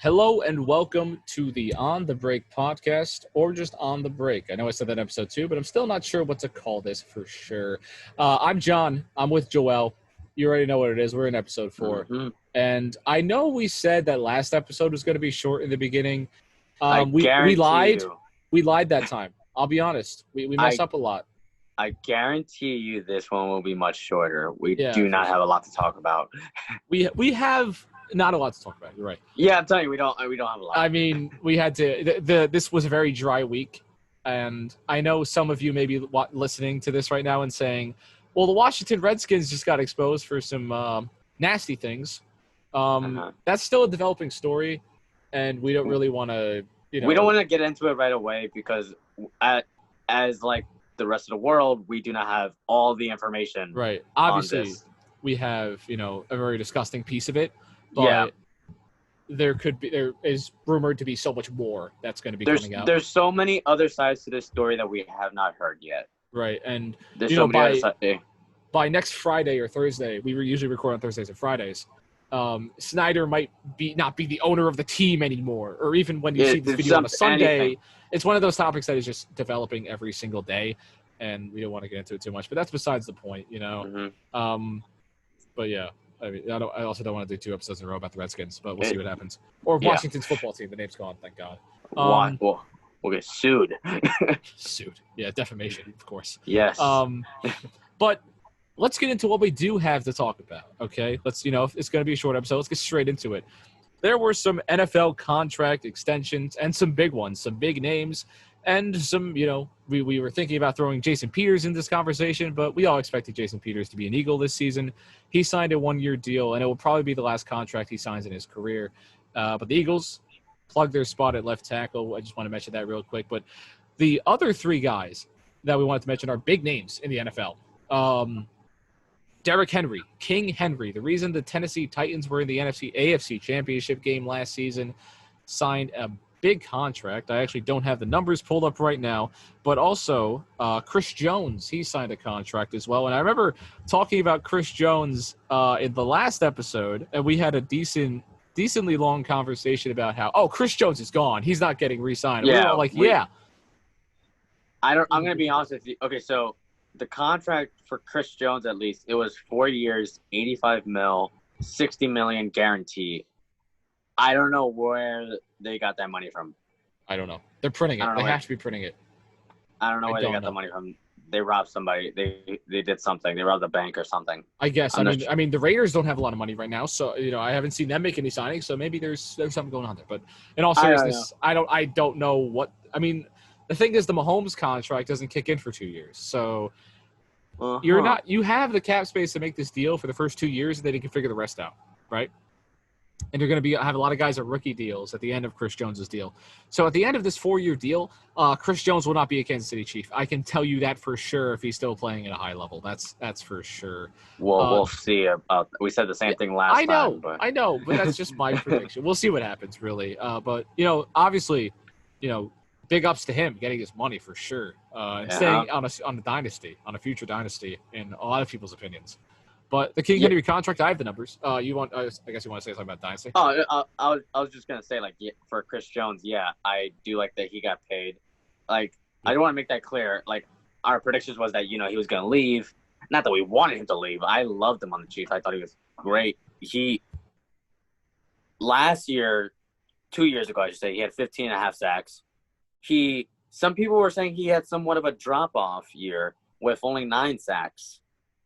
Hello and welcome to the On the Break podcast, or just On the Break. I know I said that in episode 2, but I'm still not sure what to call this for sure. I'm John. I'm with Joel. You already know what it is. We're in episode 4. Mhm. And I know we said that last episode was going to be short in the beginning. I We guarantee lied. you. We lied that time. I'll be honest. We messed up a lot. I guarantee you this one will be much shorter. We Yeah, do for not have a lot to talk about. We have not a lot to talk about. You're right. Yeah, I'm telling you, we don't have a lot. I mean, we had to. This was a very dry week, and I know some of you may be listening to this right now and saying, "Well, the Washington Redskins just got exposed for some nasty things." That's still a developing story, and we don't really want to. We don't want to get into it right away because, as like the rest of the world, we do not have all the information. Right. on Obviously, this. we have a very disgusting piece of it, but Yeah. there is rumored to be so much more that's going to be coming out. There's so many other sides to this story that we have not heard yet. Right, and There's so many other sides. by next Friday or Thursday, we usually record on Thursdays and Fridays. Snyder might not be the owner of the team anymore, or even when you see this video on a Sunday, anything. It's one of those topics that is just developing every single day, and we don't want to get into it too much. But that's besides the point, Mhm. But yeah, I mean, I also don't want to do 2 episodes in a row about the Redskins, but we'll see what happens. Or Washington's football team. The name's gone, thank God. We'll get sued. Sued. Yeah, defamation, of course. Yes. But let's get into what we do have to talk about, okay? Let's, if it's going to be a short episode, let's get straight into it. There were some NFL contract extensions and some big ones, some big names, and some, we were thinking about throwing Jason Peters in this conversation, but we all expected Jason Peters to be an Eagle this season. He signed a 1-year deal, and it will probably be the last contract he signs in his career. But the Eagles plugged their spot at left tackle. I just want to mention that real quick. But the other 3 guys that we wanted to mention are big names in the NFL. Derrick Henry, King Henry, the reason the Tennessee Titans were in the AFC Championship game last season, signed a big contract. I actually don't have the numbers pulled up right now, but also Chris Jones, he signed a contract as well. And I remember talking about Chris Jones in the last episode, and we had a decently long conversation about how, Chris Jones is gone. He's not getting re-signed. Yeah, we were all like, yeah. I'm going to be honest with you. Okay, so the contract for Chris Jones, at least, it was 4 years, $85 million, $60 million guaranteed. I don't know where they got that money from. I don't know. They're printing it. They have to be printing it. I don't know where they got the money from. They robbed somebody. They did something. They robbed a bank or something. I guess. I mean, the Raiders don't have a lot of money right now, so I haven't seen them make any signings. So maybe there's something going on there. But in all seriousness, I don't know what. I mean, the thing is, the Mahomes contract doesn't kick in for 2 years, so you have the cap space to make this deal for the first 2 years, and then you can figure the rest out, right? And you're going to have a lot of guys at rookie deals at the end of Chris Jones's deal. So at the end of this 4-year deal, Chris Jones will not be a Kansas City Chief. I can tell you that for sure if he's still playing at a high level. That's for sure. Well, we'll see. We said the same thing last time. I know, but that's just my prediction. We'll see what happens, really. But, obviously, big ups to him getting his money for sure. And staying on a dynasty, on a future dynasty, in a lot of people's opinions. But the King Henry contract, I have the numbers. I guess you want to say something about dynasty? I was just gonna say, for Chris Jones, I do like that he got paid. I don't want to make that clear. Our predictions was that he was gonna leave. Not that we wanted him to leave. I loved him on the Chiefs. I thought he was great. Last year, 2 years ago, I should say, he had 15.5 sacks. Some people were saying he had somewhat of a drop-off year with only 9 sacks.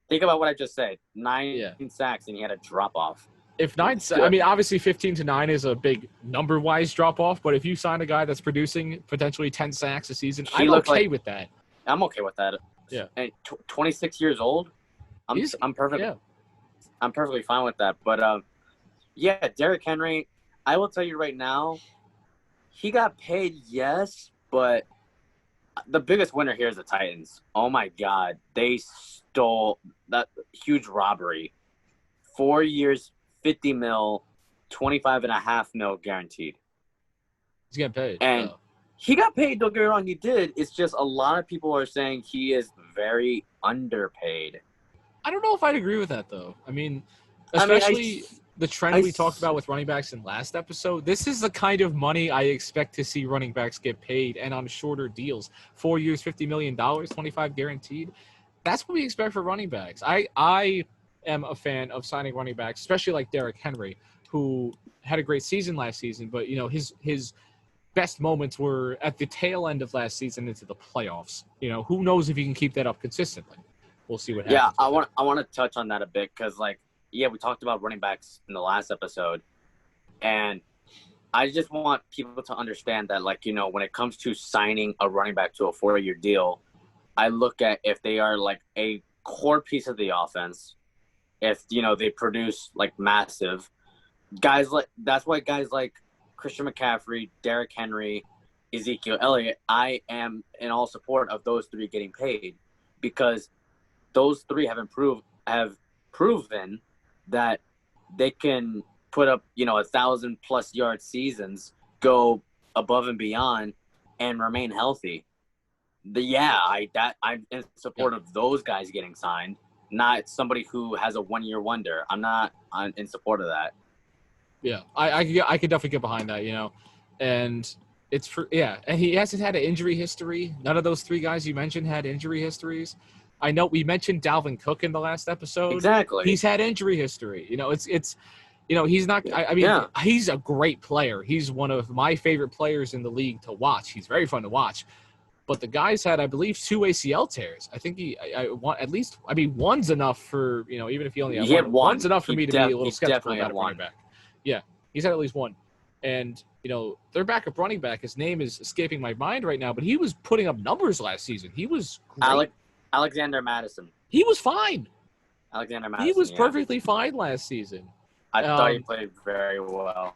Think about what I just said. 9 sacks, and he had a drop-off. If 9 sacks, I mean, obviously 15 to 9 is a big number-wise drop-off, but if you sign a guy that's producing potentially 10 sacks a season, I'm okay with that. I'm okay with that. Yeah. And 26 years old, I'm perfect. Yeah. I'm perfectly fine with that. But, Derrick Henry, I will tell you right now, he got paid, yes, but the biggest winner here is the Titans. Oh, my God. They stole that huge robbery. 4 years, $50 million, $25.5 million guaranteed. He's getting paid. And he got paid, don't get me wrong, he did. It's just a lot of people are saying he is very underpaid. I don't know if I'd agree with that, though. I mean, especially the trend we talked about with running backs in last episode. This is the kind of money I expect to see running backs get paid, and on shorter deals. 4 years, $50 million, 25 guaranteed. That's what we expect for running backs. I am a fan of signing running backs, especially like Derrick Henry, who had a great season last season, but his best moments were at the tail end of last season into the playoffs. Who knows if he can keep that up consistently? We'll see what happens. Yeah, I want to touch on that a bit because, we talked about running backs in the last episode, and I just want people to understand that, when it comes to signing a running back to a 4-year deal, I look at if they are a core piece of the offense, if they produce massive guys. That's why guys like Christian McCaffrey, Derrick Henry, Ezekiel Elliott, I am in all support of those three getting paid, because those three have proven that they can put up 1,000+ yard seasons, go above and beyond, and remain healthy. I'm in support of those guys getting signed, not somebody who has a 1-year wonder. I'm in support of that. Yeah, I could definitely get behind that, and and he hasn't had an injury history. None of those three guys you mentioned had injury histories. I know we mentioned Dalvin Cook in the last episode. Exactly. He's had injury history. He's not – he's a great player. He's one of my favorite players in the league to watch. He's very fun to watch. But the guy's had, I believe, 2 ACL tears. I think one's enough for, even if he only had one. One's enough for me to be a little skeptical about a running back. Yeah, he's had at least one. And, their backup running back, his name is escaping my mind right now, but he was putting up numbers last season. He was great. Alexander Madison. He was fine. Alexander Madison. He was perfectly fine last season. I thought he played very well.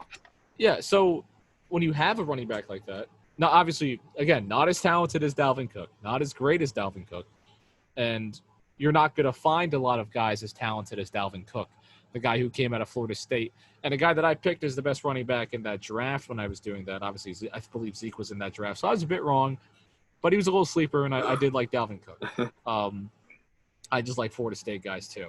Yeah, so when you have a running back like that, now obviously, again, not as talented as Dalvin Cook, not as great as Dalvin Cook, and you're not going to find a lot of guys as talented as Dalvin Cook, the guy who came out of Florida State, and the guy that I picked as the best running back in that draft when I was doing that. Obviously, I believe Zeke was in that draft, so I was a bit wrong. But he was a little sleeper, and I did like Dalvin Cook. I just like Florida State guys too.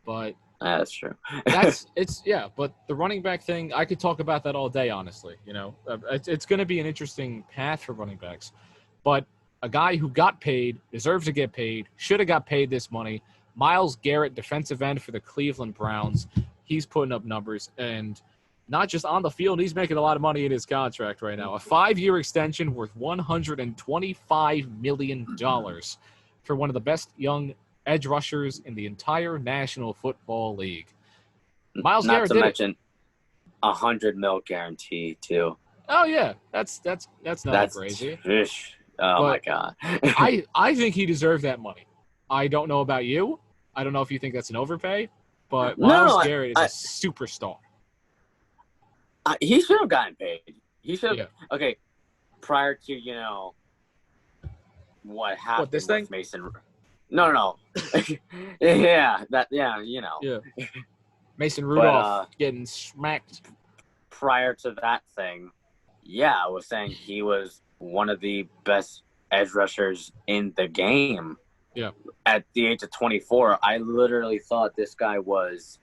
But that's true. But the running back thing, I could talk about that all day, honestly. It's going to be an interesting path for running backs. But a guy who got paid, deserves to get paid, should have got paid this money, Myles Garrett, defensive end for the Cleveland Browns. He's putting up numbers, and not just on the field, he's making a lot of money in his contract right now. A 5-year extension worth $125 million for one of the best young edge rushers in the entire National Football League. Myles Garrett did it. Not to mention $100 million guarantee too. Oh yeah, that's crazy. My God. I think he deserved that money. I don't know about you. I don't know if you think that's an overpay, but Myles Garrett is a superstar. He should have gotten paid. He should have. Yeah. Okay, prior to what happened this thing? With Mason. No. Yeah. Mason Rudolph getting smacked. Prior to that thing, I was saying he was one of the best edge rushers in the game. Yeah. At the age of 24, I literally thought this guy was,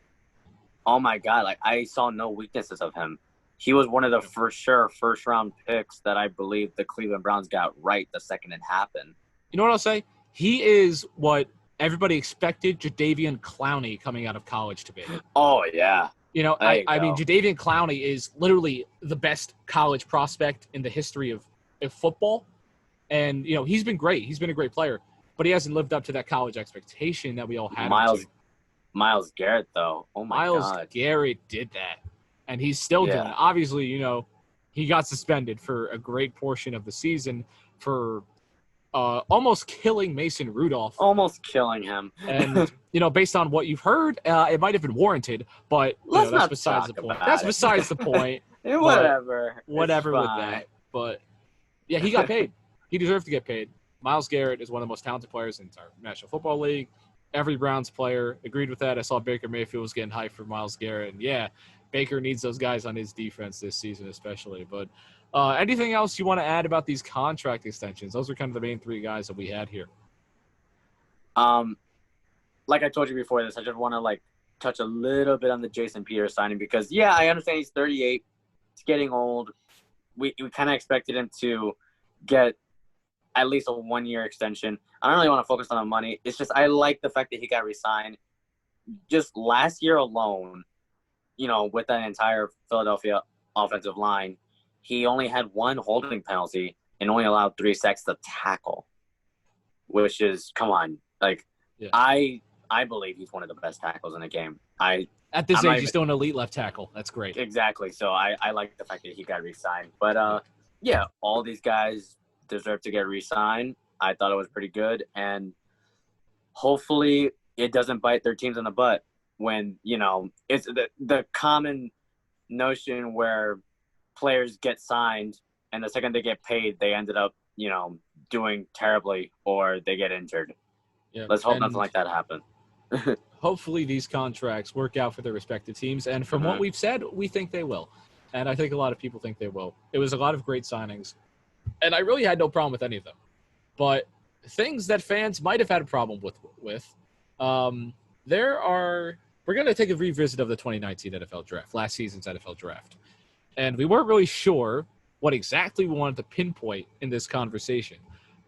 oh my God, I saw no weaknesses of him. He was one of the first-round picks that I believe the Cleveland Browns got right the second it happened. You know what I'll say? He is what everybody expected Jadeveon Clowney coming out of college to be. Oh, yeah. I mean, Jadeveon Clowney is literally the best college prospect in the history of football. And, he's been great. He's been a great player. But he hasn't lived up to that college expectation that we all had. Myles Garrett, though. Oh, my God. Myles Garrett did that. And he's still doing it. Obviously, he got suspended for a great portion of the season for almost killing Mason Rudolph. Almost killing him. And, based on what you've heard, it might have been warranted, but that's besides the point. That's besides the point. Whatever. Whatever with that. But, yeah, he got paid. He deserved to get paid. Myles Garrett is one of the most talented players in the entire National Football League. Every Browns player agreed with that. I saw Baker Mayfield was getting hyped for Myles Garrett. And, Baker needs those guys on his defense this season especially. But anything else you want to add about these contract extensions? Those are kind of the main 3 guys that we had here. Like I told you before this, I just want to touch a little bit on the Jason Peters signing because, yeah, I understand he's 38. He's getting old. We kind of expected him to get at least a 1-year extension. I don't really want to focus on the money. It's just I like the fact that he got re-signed. Just last year alone, with that entire Philadelphia offensive line, he only had 1 holding penalty and only allowed 3 sacks to tackle, which is, come on. Like, yeah. I believe he's one of the best tackles in the game. At this age, he's still an elite left tackle. That's great. Exactly. So I like the fact that he got re-signed. But, yeah, all these guys deserve to get re-signed. I thought it was pretty good. And hopefully it doesn't bite their teams in the butt when, it's the common notion where players get signed and the second they get paid, they ended up, doing terribly or they get injured. Yeah. Let's hope nothing like that happens. Hopefully these contracts work out for their respective teams. And from what we've said, we think they will. And I think a lot of people think they will. It was a lot of great signings. And I really had no problem with any of them. But things that fans might have had a problem with we're going to take a revisit of the 2019 NFL Draft, last season's NFL Draft. And we weren't really sure what exactly we wanted to pinpoint in this conversation.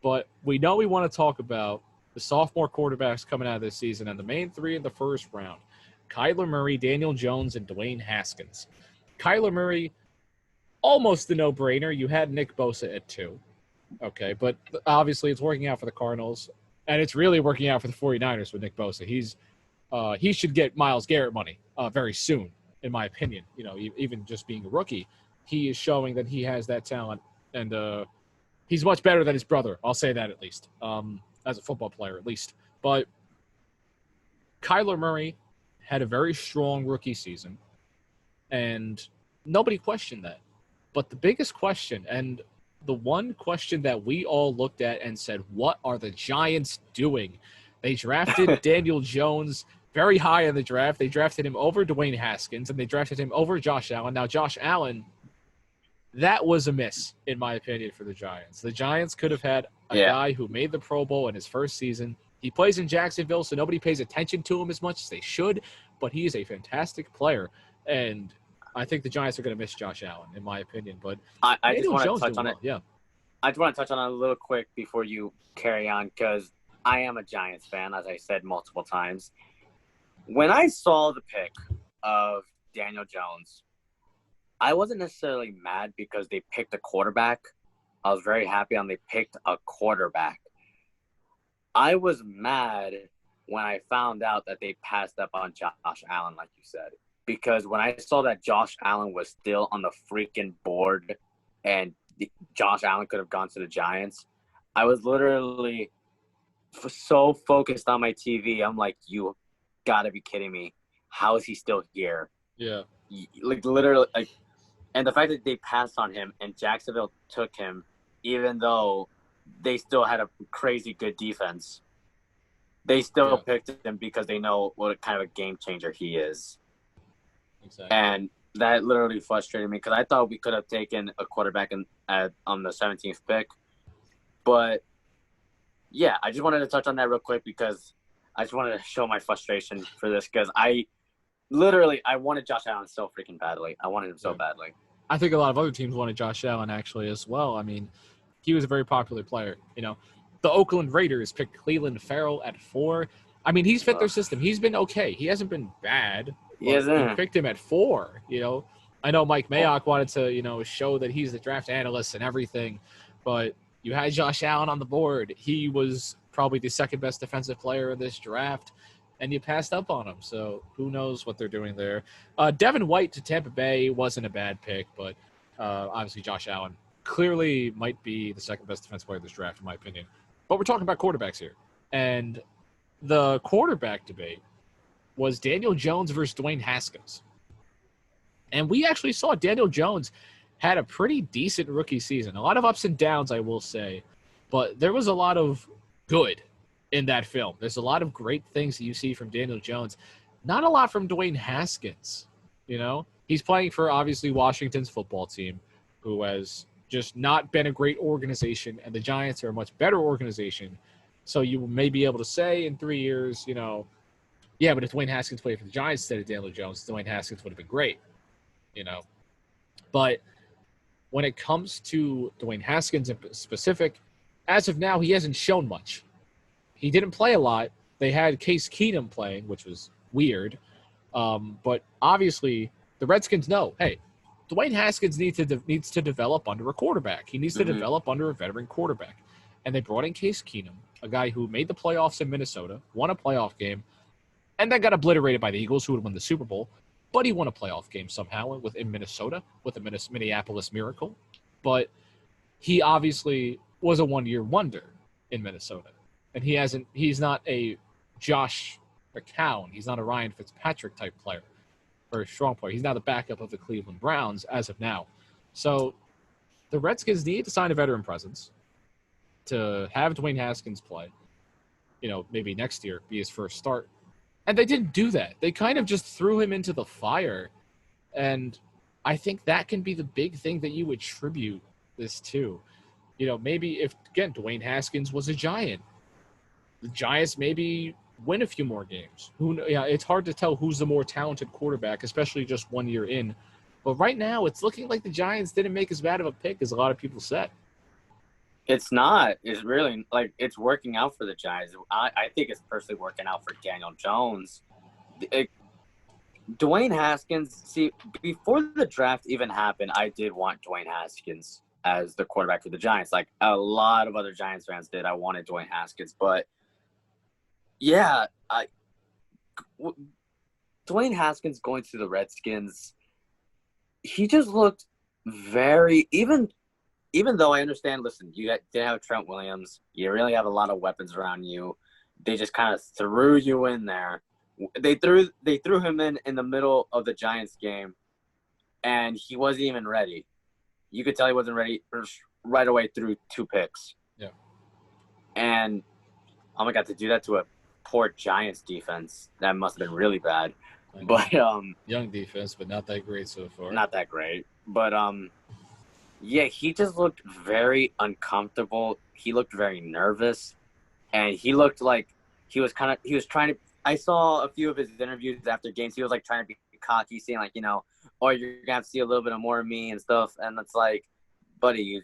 But we know we want to talk about the sophomore quarterbacks coming out of this season and the main 3 in the first round: Kyler Murray, Daniel Jones, and Dwayne Haskins. Kyler Murray, almost a no-brainer. You had Nick Bosa at 2. Okay, but obviously it's working out for the Cardinals, and it's really working out for the 49ers with Nick Bosa. He should get Myles Garrett money very soon, in my opinion. Even just being a rookie, he is showing that he has that talent, and he's much better than his brother. I'll say that at least, as a football player at least. But Kyler Murray had a very strong rookie season, and nobody questioned that. But the biggest question, and the one question that we all looked at and said, what are the Giants doing? They drafted Daniel Jones very high in the draft. They drafted him over Dwayne Haskins, and they drafted him over Josh Allen. Now, Josh Allen, that was a miss, in my opinion, for the Giants. The Giants could have had a guy who made the Pro Bowl in his first season. He plays in Jacksonville, so nobody pays attention to him as much as they should, but he is a fantastic player, and I think the Giants are going to miss Josh Allen, in my opinion. But I just want to touch on it. Yeah, I just want to touch on it a little quick before you carry on, because I am a Giants fan, as I said multiple times. When I saw the pick of Daniel Jones, I wasn't necessarily mad because they picked a quarterback. I was very happy they picked a quarterback. I was mad when I found out that they passed up on Josh Allen, like you said. Because when I saw that Josh Allen was still on the freaking board and Josh Allen could have gone to the Giants, I was literally so focused on my TV. I'm like, you got to be kidding me. How is he still here? Yeah. Like, literally, like, and the fact that they passed on him and Jacksonville took him, even though they still had a crazy good defense, they still picked him because they know what kind of a game changer he is. Exactly. And that literally frustrated me because I thought we could have taken a quarterback on the 17th pick. But, yeah, I just wanted to touch on that real quick because I just wanted to show my frustration for this because I wanted Josh Allen so freaking badly. I wanted him so badly. I think a lot of other teams wanted Josh Allen actually as well. I mean, he was a very popular player. The Oakland Raiders picked Cleveland Farrell at 4. I mean, he's fit their system. He's been okay. He hasn't been bad. He picked him at 4. I know Mike Mayock wanted to, show that he's the draft analyst and everything, but you had Josh Allen on the board. He was probably the second best defensive player in this draft, and you passed up on him. So who knows what they're doing there. Devin White to Tampa Bay wasn't a bad pick, but obviously Josh Allen clearly might be the second best defensive player in this draft, in my opinion. But we're talking about quarterbacks here. And the quarterback debate was Daniel Jones versus Dwayne Haskins. And we actually saw Daniel Jones had a pretty decent rookie season. A lot of ups and downs, I will say. But there was a lot of good in that film. There's a lot of great things that you see from Daniel Jones. Not a lot from Dwayne Haskins. He's playing for, obviously, Washington's football team, who has just not been a great organization, and the Giants are a much better organization. So you may be able to say in 3 years, Yeah, but if Dwayne Haskins played for the Giants instead of Daniel Jones, Dwayne Haskins would have been great, you know. But when it comes to Dwayne Haskins in specific, as of now, he hasn't shown much. He didn't play a lot. They had Case Keenum playing, which was weird. But obviously, the Redskins know, hey, Dwayne Haskins needs to develop under a quarterback. He needs to develop under a veteran quarterback. And they brought in Case Keenum, a guy who made the playoffs in Minnesota, won a playoff game, and then got obliterated by the Eagles, who would win the Super Bowl. But he won a playoff game somehow in Minnesota with the Minneapolis Miracle. But he obviously was a one-year wonder in Minnesota. And he's not a Josh McCown. He's not a Ryan Fitzpatrick type player or a strong player. He's now the backup of the Cleveland Browns as of now. So the Redskins need to sign a veteran presence to have Dwayne Haskins play, maybe next year be his first start. And they didn't do that. They kind of just threw him into the fire. And I think that can be the big thing that you attribute this to. Maybe if, again, Dwayne Haskins was a Giant, the Giants maybe win a few more games. It's hard to tell who's the more talented quarterback, especially just 1 year in. But right now, it's looking like the Giants didn't make as bad of a pick as a lot of people said. It's not. It's really it's working out for the Giants. I think it's personally working out for Daniel Jones. Dwayne Haskins, see, before the draft even happened, I did want Dwayne Haskins as the quarterback for the Giants. Like a lot of other Giants fans did. I wanted Dwayne Haskins. But, yeah, Dwayne Haskins going to the Redskins, he just looked very – even though I understand, listen, you didn't have Trent Williams. You really have a lot of weapons around you. They just kind of threw you in there. They threw him in the middle of the Giants game, and he wasn't even ready. You could tell he wasn't ready right away through 2 picks. Yeah. And, oh my God, to do that to a poor Giants defense, that must have been really bad. But young defense, but not that great so far. Not that great. But yeah, he just looked very uncomfortable. He looked very nervous, and he looked like he was trying to. I saw a few of his interviews after games. He was like trying to be cocky, saying like, oh, you're gonna have to see a little bit of more of me and stuff. And it's like, buddy, you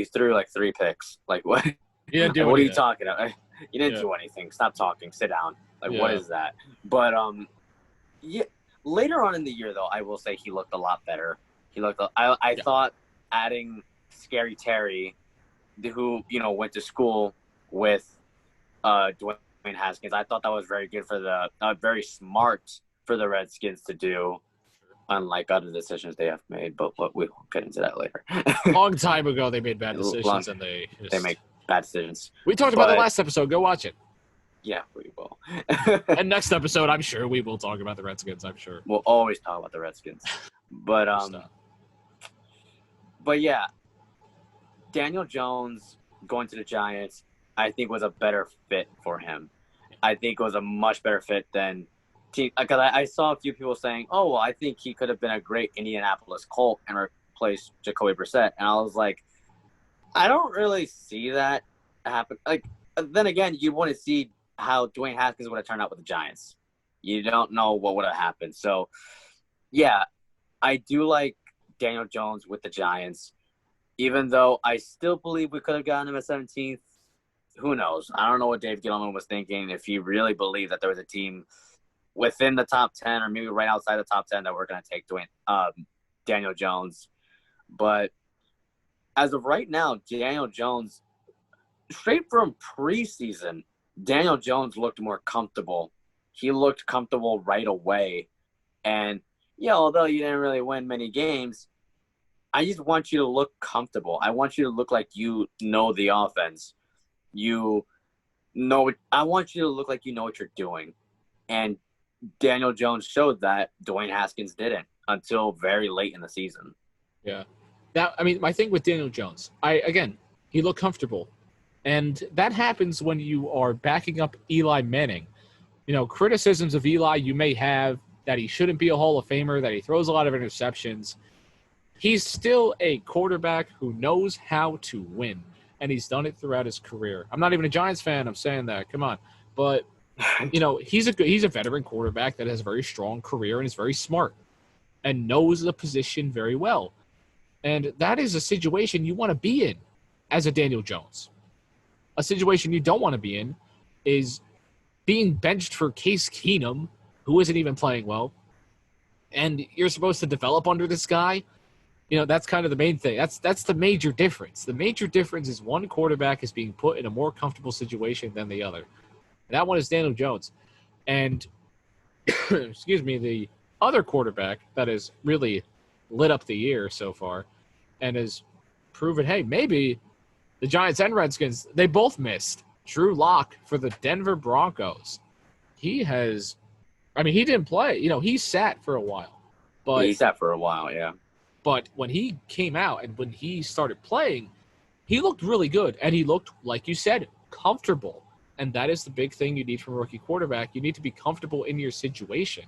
threw like 3 picks. Like what? Yeah, what are you talking about? You didn't do anything. Stop talking. Sit down. Like what is that? But yeah. Later on in the year, though, I will say he looked a lot better. He looked. I thought adding Scary Terry, who went to school with Dwayne Haskins, I thought that was very good for very smart for the Redskins to do, unlike other decisions they have made. But we'll get into that later. Long time ago, they made bad decisions, and they make bad decisions. We talked about the last episode. Go watch it. Yeah, we will. And next episode, I'm sure we will talk about the Redskins. I'm sure we'll always talk about the Redskins. But But yeah, Daniel Jones going to the Giants, I think was a better fit for him. I think it was a much better fit than because I saw a few people saying, "Oh, well, I think he could have been a great Indianapolis Colt and replaced Jacoby Brissett," and I was like, I don't really see that happen. Like then again, you want to see how Dwayne Haskins would have turned out with the Giants. You don't know what would have happened. So, yeah, I do like Daniel Jones with the Giants, even though I still believe we could have gotten him at 17th. Who knows? I don't know what Dave Gettleman was thinking, if he really believed that there was a team within the top 10 or maybe right outside the top 10 that we're going to take Daniel Jones. But as of right now, Daniel Jones, straight from preseason, Daniel Jones looked more comfortable. He looked comfortable right away. And yeah, although you didn't really win many games, I just want you to look comfortable. I want you to look like you know the offense. I want you to look like you know what you're doing. And Daniel Jones showed that. Dwayne Haskins didn't until very late in the season. Yeah. Now, I mean, my thing with Daniel Jones, he looked comfortable. And that happens when you are backing up Eli Manning. Criticisms of Eli you may have, that he shouldn't be a Hall of Famer, that he throws a lot of interceptions. He's still a quarterback who knows how to win, and he's done it throughout his career. I'm not even a Giants fan. I'm saying that. Come on. But He's a veteran quarterback that has a very strong career and is very smart and knows the position very well. And that is a situation you want to be in as a Daniel Jones. A situation you don't want to be in is being benched for Case Keenum, who isn't even playing well, and you're supposed to develop under this guy. That's kind of the main thing. That's the major difference. The major difference is one quarterback is being put in a more comfortable situation than the other. That one is Daniel Jones. And, excuse me, the other quarterback that has really lit up the year so far and has proven, hey, maybe the Giants and Redskins, they both missed. Drew Lock for the Denver Broncos. He didn't play. He sat for a while. But he sat for a while, yeah. But when he came out and when he started playing, he looked really good. And he looked, like you said, comfortable. And that is the big thing you need from a rookie quarterback. You need to be comfortable in your situation.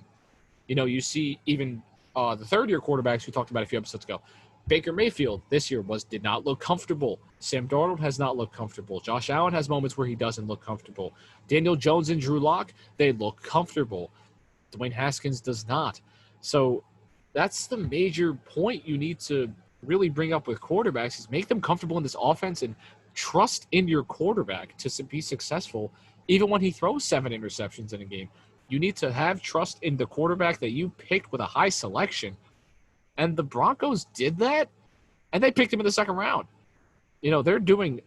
You see even the third-year quarterbacks we talked about a few episodes ago. Baker Mayfield this year did not look comfortable. Sam Darnold has not looked comfortable. Josh Allen has moments where he doesn't look comfortable. Daniel Jones and Drew Lock, they look comfortable. Dwayne Haskins does not. So that's the major point you need to really bring up with quarterbacks is make them comfortable in this offense and trust in your quarterback to be successful, even when he throws 7 interceptions in a game. You need to have trust in the quarterback that you picked with a high selection. And the Broncos did that, and they picked him in the second round. They're doing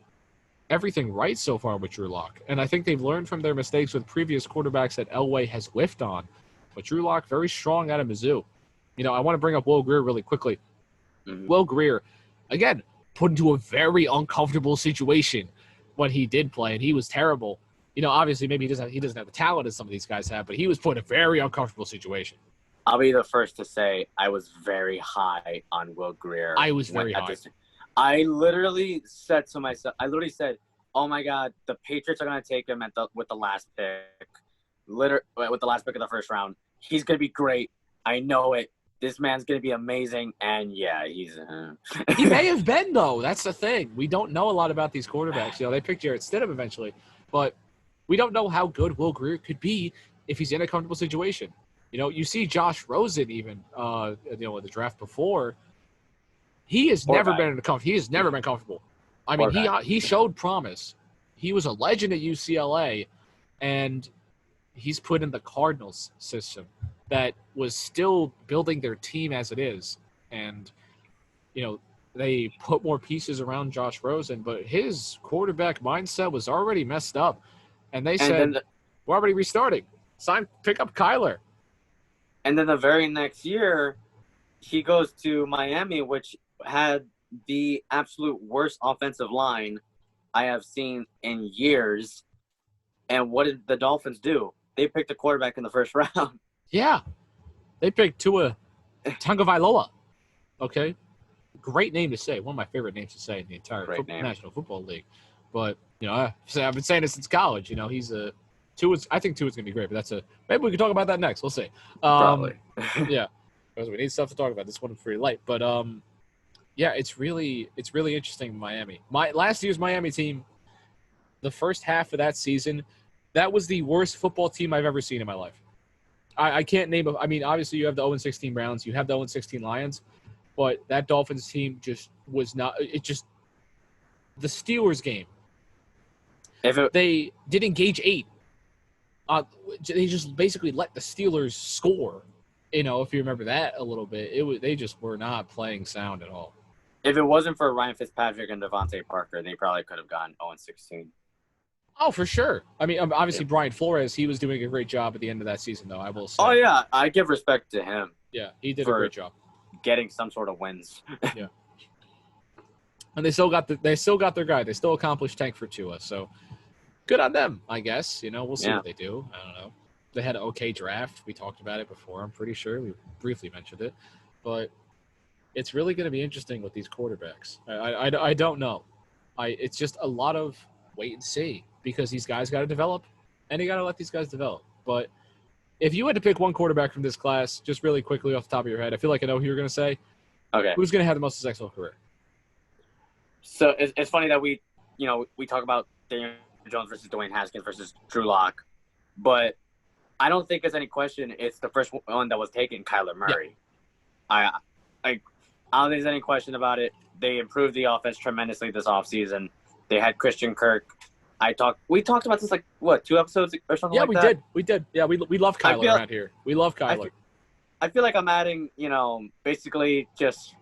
everything right so far with Drew Lock. And I think they've learned from their mistakes with previous quarterbacks that Elway has whiffed on. But Drew Lock, very strong out of Mizzou. I want to bring up Will Grier really quickly. Mm-hmm. Will Grier, again, put into a very uncomfortable situation when he did play, and he was terrible. Obviously maybe he doesn't have the talent as some of these guys have, but he was put in a very uncomfortable situation. I'll be the first to say I was very high on Will Grier. I was very high. I literally said to myself, oh my God, the Patriots are going to take him with the last pick. With the last pick of the first round. He's going to be great. I know it. This man's going to be amazing. And yeah, he's he may have been, though. That's the thing. We don't know a lot about these quarterbacks. They picked Jarrett Stidham eventually, but we don't know how good Will Grier could be if he's in a comfortable situation. You see Josh Rosen even, in the draft before. He has never been comfortable. I mean, he showed promise. He was a legend at UCLA, and he's put in the Cardinals system that was still building their team as it is. And, they put more pieces around Josh Rosen, but his quarterback mindset was already messed up. And they said, we're already restarting. Pick up Kyler. And then the very next year, he goes to Miami, which had the absolute worst offensive line I have seen in years. And what did the Dolphins do? They picked a quarterback in the first round. Yeah. They picked Tua Tagovailoa. Okay. Great name to say. One of my favorite names to say in the entire National Football League. But, I've been saying it since college. I think Tua's going to be great, but maybe we can talk about that next. We'll see. Probably. Yeah. Because we need stuff to talk about. This one's pretty light. But, yeah, it's really interesting in Miami. Last year's Miami team, the first half of that season, that was the worst football team I've ever seen in my life. I can't name – obviously you have the 0-16 Browns. You have the 0-16 Lions. But that Dolphins team just was not – the Steelers game. They did engage 8. They just basically let the Steelers score. If you remember that a little bit, they just were not playing sound at all. If it wasn't for Ryan Fitzpatrick and Devontae Parker, they probably could have gone 0-16. Oh, for sure. Obviously, Brian Flores, he was doing a great job at the end of that season, though, I will say. Oh, yeah. I give respect to him. Yeah, he did a great job. Getting some sort of wins. Yeah. And they still got their guy. They still accomplished tank for Tua, so good on them, I guess. We'll see what they do. I don't know. They had an okay draft. We talked about it before, I'm pretty sure. We briefly mentioned it. But it's really going to be interesting with these quarterbacks. I don't know. It's just a lot of wait and see because these guys got to develop, and you got to let these guys develop. But if you had to pick one quarterback from this class, just really quickly off the top of your head, I feel like I know who you're going to say. Okay. Who's going to have the most successful career? So it's funny that we talk about Daniel Jones versus Dwayne Haskins versus Drew Lock. but I don't think there's any question it's the first one that was taken, Kyler Murray. Yeah. I don't think there's any question about it. They improved the offense tremendously this offseason. They had Christian Kirk. We talked about this 2 episodes or something like that? Yeah, we did. Yeah, we love Kyler around here. We love Kyler. I feel like I'm adding, basically just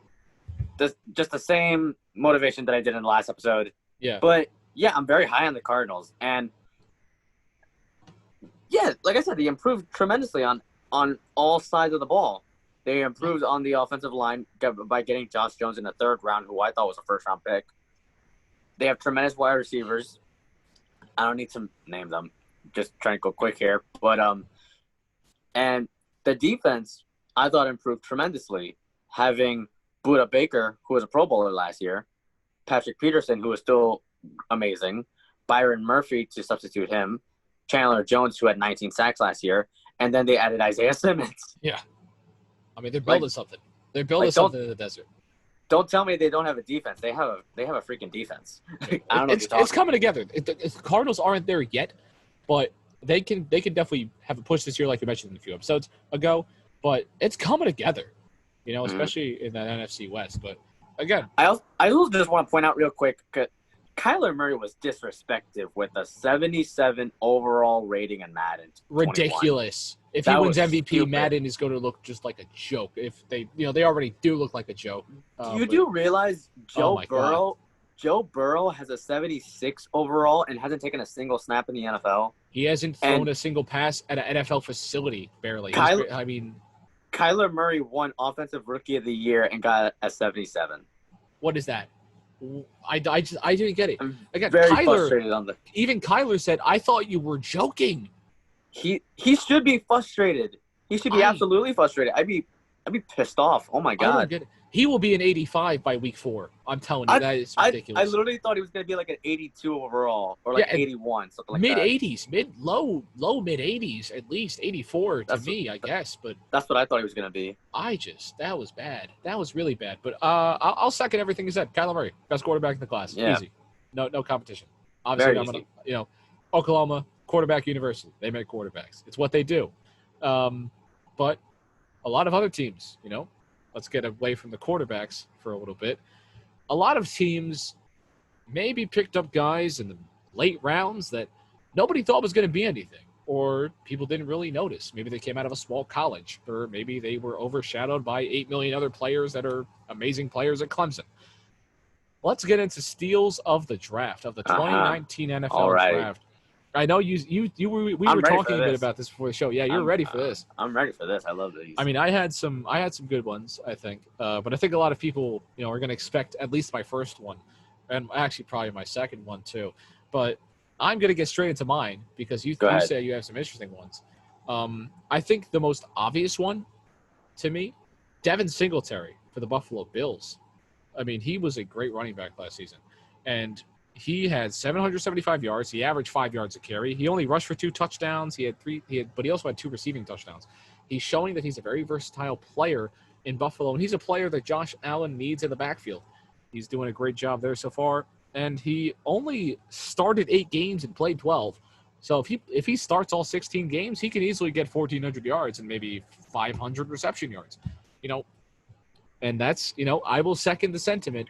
the same motivation that I did in the last episode. Yeah. But yeah, I'm very high on the Cardinals, and yeah, like I said, they improved tremendously on all sides of the ball. They improved on the offensive line by getting Josh Jones in the 3rd round, who I thought was a first-round pick. They have tremendous wide receivers. I don't need to name them. Just trying to go quick here. But and the defense, I thought, improved tremendously. Having Buda Baker, who was a Pro Bowler last year, Patrick Peterson, who was still amazing, Byron Murphy to substitute him, Chandler Jones, who had 19 sacks last year, and then they added Isaiah Simmons. Yeah. I mean, they're building something. They're building something in the desert. Don't tell me they don't have a defense. They have a freaking defense. I don't know. It's coming together. The Cardinals aren't there yet, but they can definitely have a push this year, like you mentioned a few episodes ago. But it's coming together, especially in the NFC West. But again, I also just want to point out real quick, Kyler Murray was disrespected with a 77 overall rating in Madden. Ridiculous. If he wins MVP, stupid. Madden is going to look just like a joke. If they already do look like a joke. Do realize Joe Burrow has a 76 overall and hasn't taken a single snap in the NFL? He hasn't thrown a single pass at an NFL facility, barely. Kyler Murray won Offensive Rookie of the Year and got a 77. What is that? I didn't get it. Again, very frustrated on even Kyler said, "I thought you were joking." He should be frustrated. He should be absolutely frustrated. I'd be pissed off. Oh my God. I don't get it. He will be an 85 by week 4. I'm telling you, that is ridiculous. I literally thought he was going to be like an 82 overall or 81, something like that. Mid-80s, low mid-80s, at least 84 to me, I guess. But that's what I thought he was going to be. That was bad. That was really bad. But I'll second everything you said. Kyler Murray, best quarterback in the class. Yeah. Easy. No competition. Obviously, Oklahoma, quarterback university. They make quarterbacks. It's what they do. But a lot of other teams, let's get away from the quarterbacks for a little bit. A lot of teams maybe picked up guys in the late rounds that nobody thought was going to be anything, or people didn't really notice. Maybe they came out of a small college, or maybe they were overshadowed by 8 million other players that are amazing players at Clemson. Let's get into steals of the draft, of the 2019 NFL draft. I know we were talking a bit about this before the show. Yeah, you're ready for this. I'm ready for this. I love these. I mean, I had some good ones, I think. But I think a lot of people, are going to expect at least my first one, and actually probably my second one too. But I'm going to get straight into mine because you say you have some interesting ones. I think the most obvious one to me, Devin Singletary for the Buffalo Bills. I mean, he was a great running back last season, and he had 775 yards. He averaged 5 yards a carry. He only rushed for 2 touchdowns. But he also had 2 receiving touchdowns. He's showing that he's a very versatile player in Buffalo, and he's a player that Josh Allen needs in the backfield. He's doing a great job there so far, and he only started 8 games and played 12. So if he starts all 16 games, he can easily get 1,400 yards and maybe 500 reception yards. And that's, I will second the sentiment.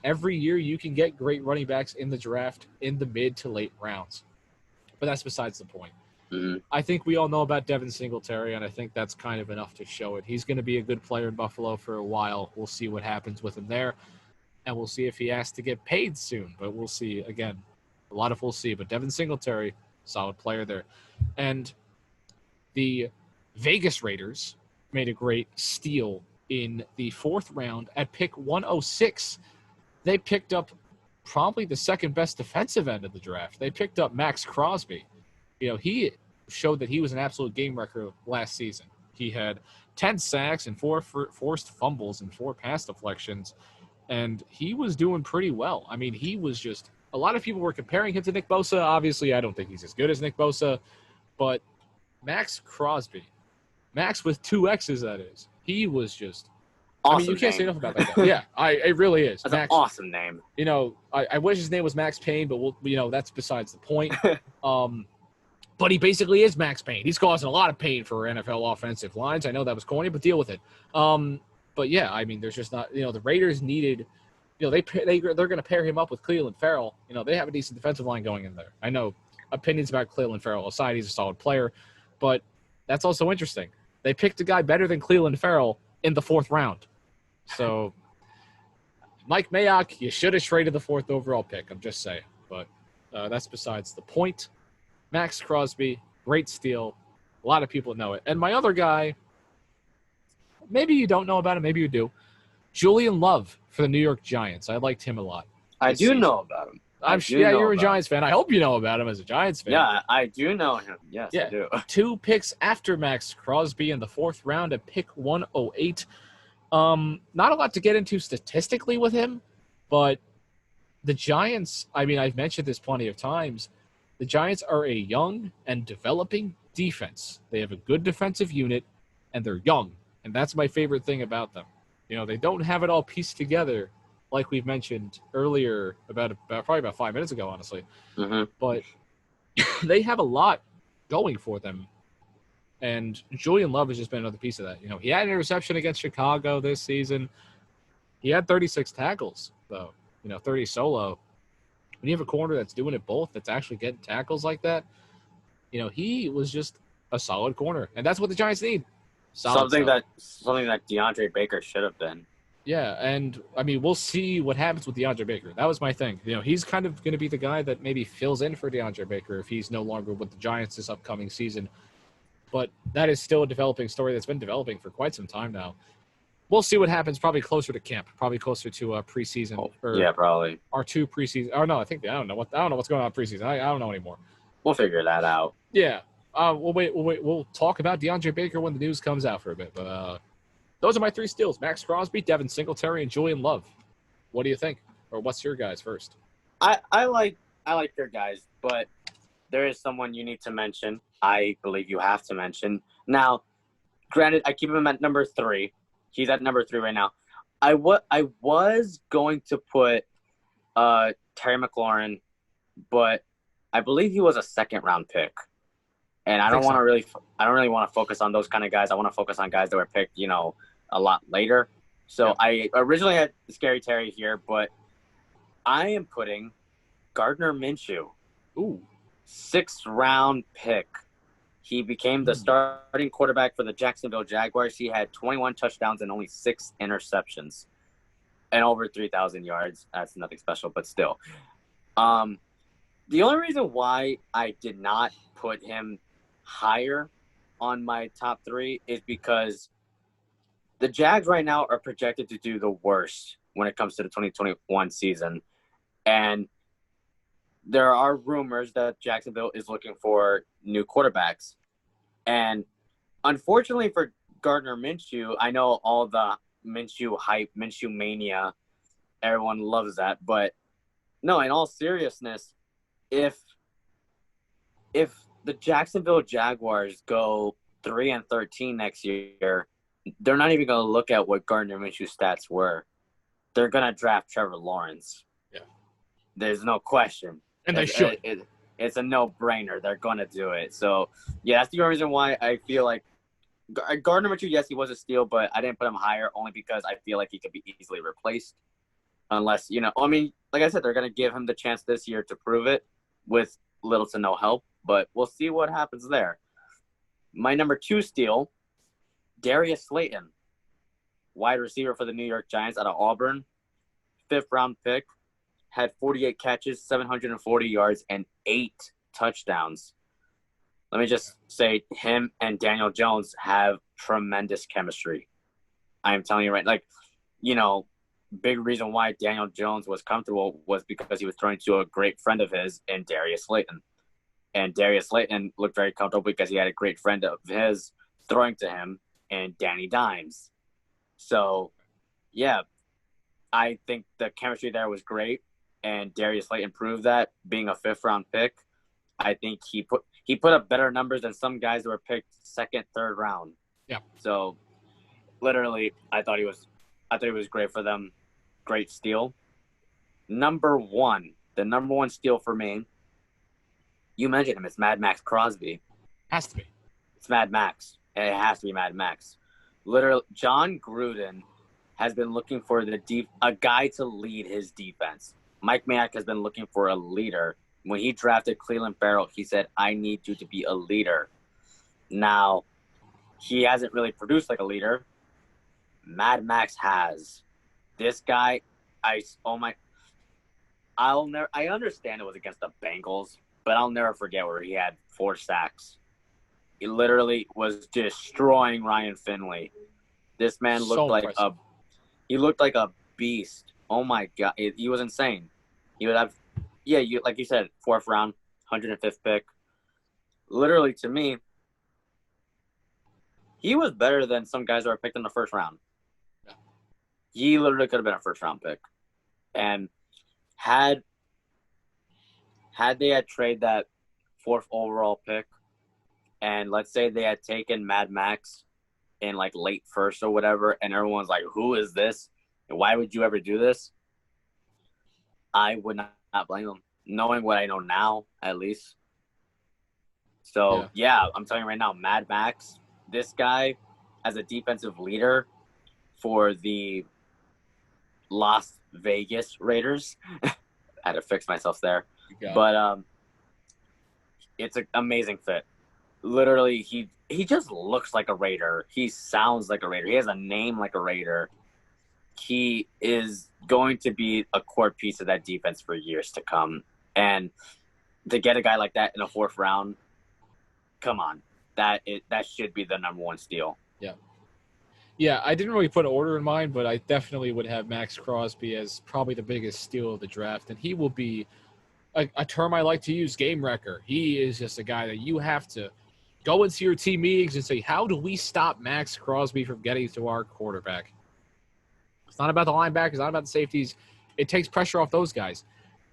Every year you can get great running backs in the draft in the mid to late rounds. But that's besides the point. Mm-hmm. I think we all know about Devin Singletary, and I think that's kind of enough to show it. He's going to be a good player in Buffalo for a while. We'll see what happens with him there, and we'll see if he has to get paid soon. But we'll see. Again, a lot of we'll see. But Devin Singletary, solid player there. And the Vegas Raiders made a great steal in the 4th round at pick 106. They picked up probably the second best defensive end of the draft. They picked up Max Crosby. He showed that he was an absolute game wrecker last season. He had 10 sacks and 4 forced fumbles and 4 pass deflections, and he was doing pretty well. I mean, he was just – a lot of people were comparing him to Nick Bosa. Obviously, I don't think he's as good as Nick Bosa, but Max Crosby, Max with 2 X's, that is, he was just – awesome you can't say name. enough about that guy. Yeah, it really is. That's Max, an awesome name. I wish his name was Max Payne, but that's besides the point. but he basically is Max Payne. He's causing a lot of pain for NFL offensive lines. I know that was corny, but deal with it. But yeah, I mean, there's just not, the Raiders needed, they're going to pair him up with Clelin Ferrell. They have a decent defensive line going in there. I know opinions about Clelin Ferrell aside, he's a solid player, but that's also interesting. They picked a guy better than Clelin Ferrell in the 4th round. So Mike Mayock, you should have traded the 4th overall pick. I'm just saying, but that's besides the point. Max Crosby, great steal. A lot of people know it. And my other guy, maybe you don't know about him, maybe you do. Julian Love for the New York Giants. I liked him a lot. I do know about him. You're a Giants fan. I hope you know about him as a Giants fan. Yeah, I do know him. Yes, I do. 2 picks after Max Crosby in the 4th round at pick 108. Not a lot to get into statistically with him, but the Giants, I mean, I've mentioned this plenty of times. The Giants are a young and developing defense. They have a good defensive unit, and they're young. And that's my favorite thing about them. They don't have it all pieced together like we've mentioned earlier probably about 5 minutes ago, honestly. Mm-hmm. But they have a lot going for them. And Julian Love has just been another piece of that. He had an interception against Chicago this season. He had 36 tackles, though. 30 solo. When you have a corner that's doing it both, that's actually getting tackles like that, he was just a solid corner. And that's what the Giants need. Something that DeAndre Baker should have been. Yeah, and, I mean, we'll see what happens with DeAndre Baker. That was my thing. He's kind of going to be the guy that maybe fills in for DeAndre Baker if he's no longer with the Giants this upcoming season. But that is still a developing story that's been developing for quite some time now. We'll see what happens probably closer to camp, probably closer to preseason. Yeah, probably. Our 2 preseason. Oh, no, I don't know what's going on preseason. I don't know anymore. We'll figure that out. Yeah. We'll wait. We'll talk about DeAndre Baker when the news comes out for a bit. But those are my 3 steals: Max Crosby, Devin Singletary, and Julian Love. What do you think? Or what's your guys first? I like your guys, but there is someone you need to mention. I believe you have to mention. Now, granted, I keep him at number 3. He's at number 3 right now. I was going to put Terry McLaurin, but I believe he was a 2nd-round pick. And I don't really want to focus on those kind of guys. I want to focus on guys that were picked, a lot later. So yeah. I originally had Scary Terry here, but I am putting Gardner Minshew. Ooh. 6th-round pick. He became the starting quarterback for the Jacksonville Jaguars. He had 21 touchdowns and only 6 interceptions and over 3,000 yards. That's nothing special, but still. The only reason why I did not put him higher on my top 3 is because the Jags right now are projected to do the worst when it comes to the 2021 season. And there are rumors that Jacksonville is looking for new quarterbacks. And unfortunately for Gardner Minshew, I know all the Minshew hype, Minshew mania, everyone loves that. But no, in all seriousness, if the Jacksonville Jaguars go 3-13 next year, they're not even going to look at what Gardner Minshew's stats were. They're going to draft Trevor Lawrence. Yeah. There's no question. And they should. It's a no-brainer. They're going to do it. So, yeah, that's the only reason why I feel like Gardner Minshew, yes, he was a steal, but I didn't put him higher only because I feel like he could be easily replaced. Unless, like I said, they're going to give him the chance this year to prove it with little to no help. But we'll see what happens there. My number 2 steal, Darius Slayton, wide receiver for the New York Giants out of Auburn, 5th-round pick, had 48 catches, 740 yards, and 8 touchdowns. Let me just say, him and Daniel Jones have tremendous chemistry. I am telling you right, big reason why Daniel Jones was comfortable was because he was throwing to a great friend of his in Darius Slayton. And Darius Slayton looked very comfortable because he had a great friend of his throwing to him and Danny Dimes. So, yeah, I think the chemistry there was great, and Darius Slayton proved that, being a 5th-round pick. I think he put up better numbers than some guys that were picked 2nd, 3rd round. Yeah. So, literally, I thought he was great for them. Great steal. The number one steal for me, You mentioned him. It's Mad Max Crosby. Has to be. It's Mad Max. It has to be Mad Max. Literally, John Gruden has been looking for a guy to lead his defense. Mike Mayock has been looking for a leader. When he drafted Cleveland Farrell, he said, "I need you to be a leader." Now, he hasn't really produced like a leader. Mad Max has. This guy, I understand it was against the Bengals, but I'll never forget where he had 4 sacks. He literally was destroying Ryan Finley. This man looked like a beast. Oh my God, he was insane. He would have, like you said, 4th round, 105th pick. Literally, to me, he was better than some guys that were picked in the 1st round. Yeah. He literally could have been a 1st round pick, and had they had traded that 4th overall pick, and let's say they had taken Mad Max in like late 1st or whatever, and everyone's like, "Who is this? And why would you ever do this?" I would not blame them, knowing what I know now, at least. So, yeah, I'm telling you right now, Mad Max, this guy as a defensive leader for the Las Vegas Raiders. I had to fix myself there. But it's an amazing fit. Literally, he just looks like a Raider. He sounds like a Raider. He has a name like a Raider. He is going to be a core piece of that defense for years to come. And to get a guy like that in the 4th round, come on. That should be the number 1 steal. Yeah. Yeah, I didn't really put an order in mind, but I definitely would have Max Crosby as probably the biggest steal of the draft. And he will be a term I like to use, game wrecker. He is just a guy that you have to go into your team meetings and say, how do we stop Max Crosby from getting to our quarterback? It's not about the linebackers, it's not about the safeties. It takes pressure off those guys.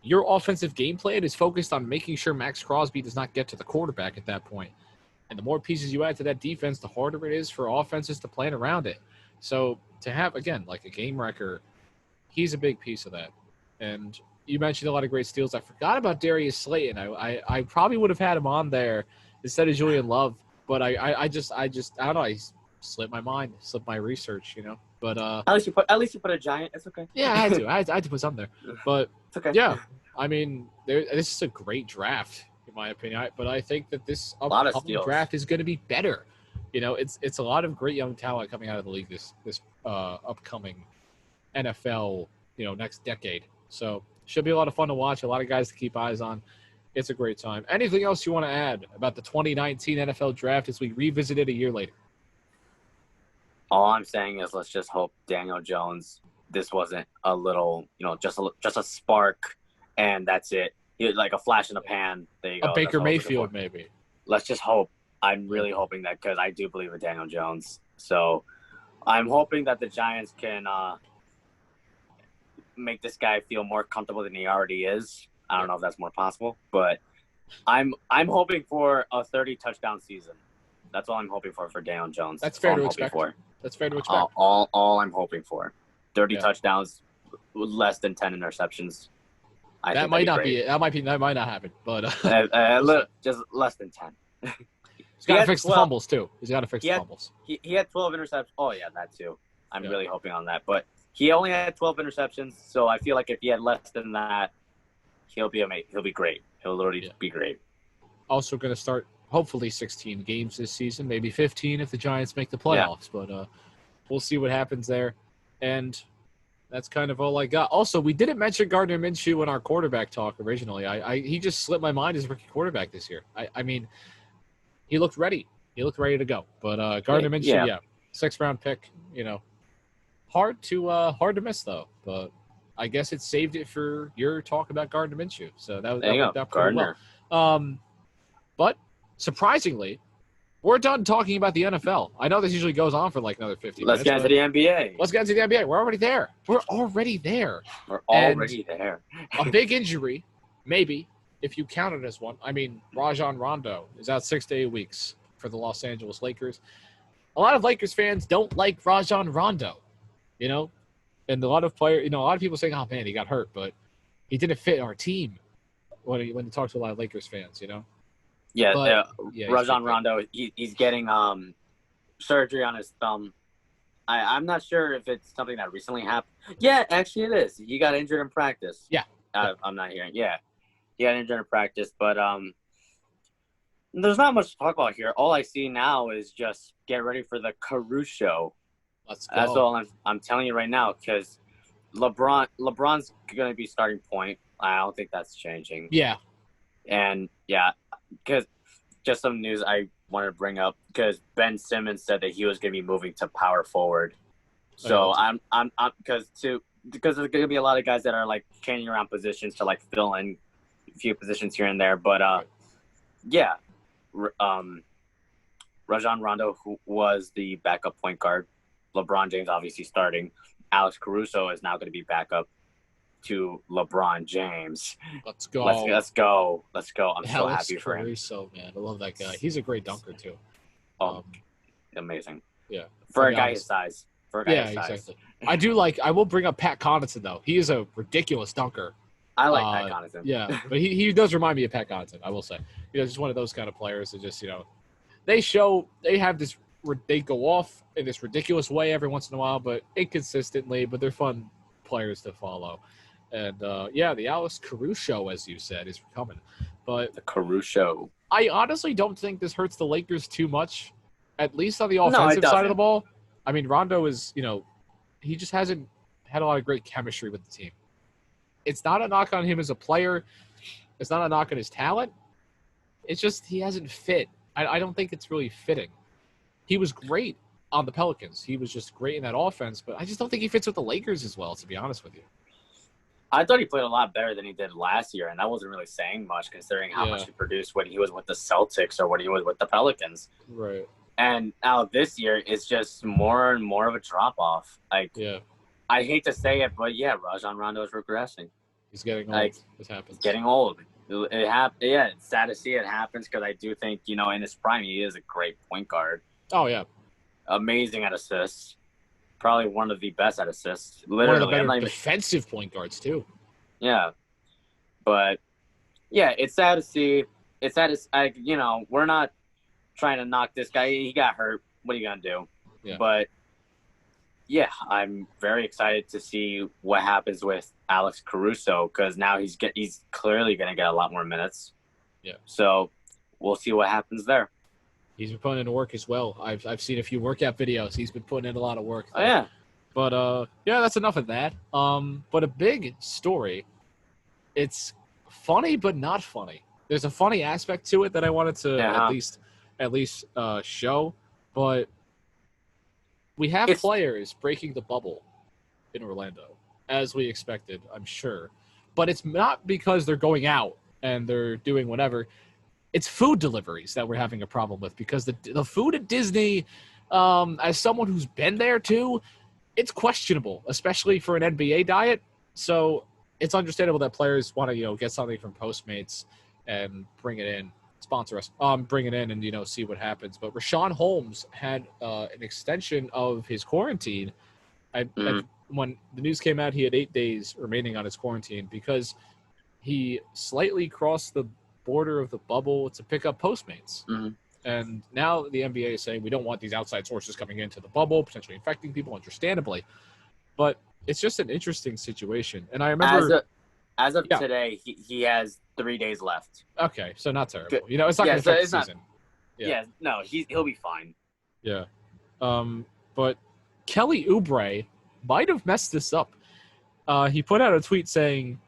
Your offensive game plan is focused on making sure Max Crosby does not get to the quarterback at that point. And the more pieces you add to that defense, the harder it is for offenses to plan around it. So to have, again, like a game wrecker, he's a big piece of that. And you mentioned a lot of great steals. I forgot about Darius Slayton. I probably would have had him on there instead of Julian Love, but I just I don't know. I slipped my mind, slipped my research, you know. But at least you put a Giant. It's okay. Yeah, I had to put something there. But it's okay. Yeah, I mean, this is a great draft in my opinion. But I think that this upcoming draft is going to be better. You know, it's a lot of great young talent coming out of the league this upcoming NFL, next decade. So should be a lot of fun to watch. A lot of guys to keep eyes on. It's a great time. Anything else you want to add about the 2019 NFL draft as we revisit it a year later? All I'm saying is let's just hope Daniel Jones, this wasn't a little, just a spark, and that's it. Like a flash in the pan. There you go. A Baker Mayfield, maybe. Let's just hope. I'm really hoping that, because I do believe in Daniel Jones. So I'm hoping that the Giants can make this guy feel more comfortable than he already is. I don't know if that's more possible, but I'm hoping for a 30 touchdown season. That's all I'm hoping for Daniel Jones. That's fair to expect. That's fair to expect. All I'm hoping for. 30 touchdowns with less than 10 interceptions. That might not happen, but just less than 10. He's got to fix the fumbles too. He's got to fix the fumbles. He had 12 interceptions. Oh yeah, that too. I'm really hoping on that, but he only had 12 interceptions, so I feel like if he had less than that, he'll be amazing. He'll be great. He'll literally be great. Also going to start hopefully 16 games this season, maybe 15 if the Giants make the playoffs, but we'll see what happens there. And that's kind of all I got. Also, we didn't mention Gardner Minshew in our quarterback talk originally. He just slipped my mind as a rookie quarterback this year. I mean, he looked ready. He looked ready to go. But Gardner Minshew, 6th round pick, hard to miss though. But I guess it saved it for your talk about Gardner Minshew. So that worked out pretty well. But surprisingly, we're done talking about the NFL. I know this usually goes on for like another 15 minutes. Let's get into the NBA. Let's get into the NBA. We're already there. A big injury, maybe, if you count it as one. I mean, Rajon Rondo is out 6 to 8 weeks for the Los Angeles Lakers. A lot of Lakers fans don't like Rajon Rondo, and a lot of players, a lot of people saying, "Oh man, he got hurt," but he didn't fit our team. When you talk to a lot of Lakers fans, Yeah, But, yeah, Rajon Rondo, he's getting surgery on his thumb. I'm not sure if it's something that recently happened. Yeah, actually it is. He got injured in practice. Yeah. I'm not hearing. Yeah, he got injured in practice, but there's not much to talk about here. All I see now is just get ready for the Caruso. Let's go. That's all I'm telling you right now, because LeBron's going to be starting point. I don't think that's changing. Yeah. And yeah, because just some news I wanted to bring up, because Ben Simmons said that he was going to be moving to power forward. So I'm because there's going to be a lot of guys that are like changing around positions to like fill in a few positions here and there. But yeah, Rajon Rondo, who was the backup point guard, LeBron James obviously starting. Alex Caruso is now going to be backup to LeBron James. Let's go. Let's go. I'm so Alex happy for him. Caruso, man. I love that guy. He's a great dunker, too. Amazing. Yeah. For a guy his size. Exactly. I will bring up Pat Connaughton, though. He is a ridiculous dunker. I like Pat Connaughton. Yeah, but he does remind me of Pat Connaughton, I will say. Just one of those kind of players that just, they have this, they go off in this ridiculous way every once in a while, but inconsistently, but they're fun players to follow. And, the Alex Caruso, as you said, is coming. But the Caruso. I honestly don't think this hurts the Lakers too much, at least on the offensive side of the ball. I mean, Rondo is, he just hasn't had a lot of great chemistry with the team. It's not a knock on him as a player. It's not a knock on his talent. It's just he hasn't fit. I don't think it's really fitting. He was great on the Pelicans. He was just great in that offense, but I just don't think he fits with the Lakers as well, to be honest with you. I thought he played a lot better than he did last year, and that wasn't really saying much considering how much he produced when he was with the Celtics or when he was with the Pelicans. Right. And now this year, it's just more and more of a drop-off. I hate to say it, but Rajon Rondo is regressing. He's getting old. This happens. He's getting old. It's sad to see it happens because I do think, in his prime, he is a great point guard. Oh, yeah. Amazing at assists. Probably one of the best at assists. Literally. One of the better defensive point guards, too. Yeah. But, it's sad to see. It's sad to we're not trying to knock this guy. He got hurt. What are you going to do? Yeah. But, I'm very excited to see what happens with Alex Caruso because now he's clearly going to get a lot more minutes. Yeah. So we'll see what happens there. He's been putting in work as well. I've seen a few workout videos. He's been putting in a lot of work. Oh, yeah. But, that's enough of that. But a big story, it's funny but not funny. There's a funny aspect to it that I wanted to at least show. But we have players breaking the bubble in Orlando, as we expected, I'm sure. But it's not because they're going out and they're doing whatever. It's food deliveries that we're having a problem with because the food at Disney, as someone who's been there too, it's questionable, especially for an NBA diet. So it's understandable that players want to, get something from Postmates and bring it in, sponsor us, bring it in and, see what happens. But Richaun Holmes had an extension of his quarantine. When the news came out, he had 8 days remaining on his quarantine because he slightly crossed the border of the bubble to pick up Postmates. Mm-hmm. And now the NBA is saying we don't want these outside sources coming into the bubble, potentially infecting people, understandably. But it's just an interesting situation. And I remember as of today, he has 3 days left. Okay, so not terrible. Good. It's not going to affect the season. No, he'll be fine. Yeah. But Kelly Oubre might have messed this up. He put out a tweet saying,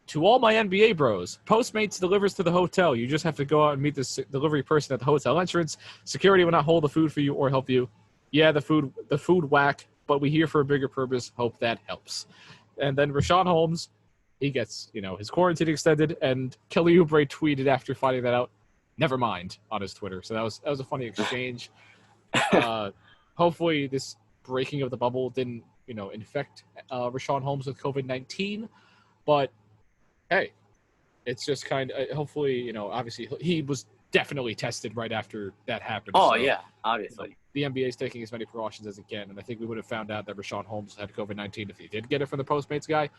"To all my NBA bros, Postmates delivers to the hotel. You just have to go out and meet the delivery person at the hotel entrance. Security will not hold the food for you or help you. Yeah, the food whack, but we here for a bigger purpose. Hope that helps." And then Richaun Holmes, he gets, his quarantine extended, and Kelly Oubre tweeted after finding that out, "Never mind," on his Twitter. So that was a funny exchange. Hopefully this breaking of the bubble didn't, infect Richaun Holmes with COVID-19, but hey, it's just kind of hopefully, obviously he was definitely tested right after that happened. Oh, so, yeah, obviously. The NBA is taking as many precautions as it can, and I think we would have found out that Richaun Holmes had COVID-19 if he did get it from the Postmates guy.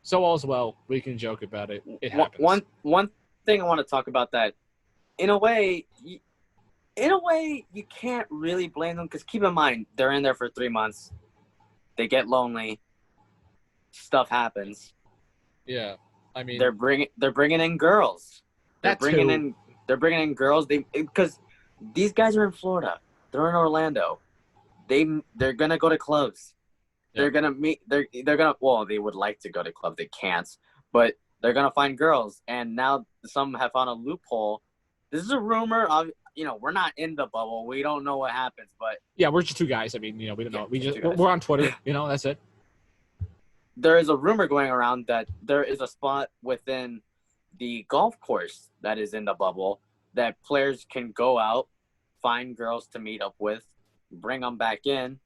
So all's well. We can joke about it. It happens. One thing I want to talk about that in a way, you can't really blame them because keep in mind they're in there for 3 months. They get lonely. Stuff happens. Yeah, I mean they're bringing in girls. They're bringing in girls. Because these guys are in Florida. They're in Orlando. They're gonna go to clubs. Yeah. They're gonna meet. They're gonna. Well, they would like to go to clubs. They can't, but they're gonna find girls. And now some have found a loophole. This is a rumor of. We're not in the bubble. We don't know what happens, but yeah, we're just two guys. I mean, we don't know. We're on Twitter. That's it. There is a rumor going around that there is a spot within the golf course that is in the bubble that players can go out, find girls to meet up with, bring them back in,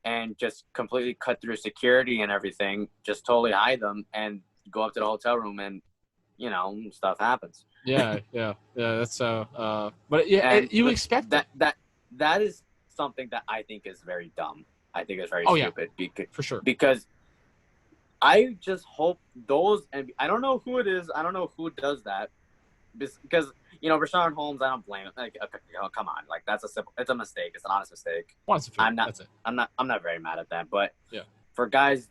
and just completely cut through security and everything, just totally hide them and go up to the hotel room and, stuff happens. Yeah. That's but yeah, you expect that is something that I think is very dumb. I think it's very stupid. Yeah, for sure. Because I just hope those, and I don't know who it is. I don't know who does that, because Richaun Holmes. I don't blame him. Like, come on, like it's a mistake. It's an honest mistake. I'm not very mad at that. But yeah, for guys,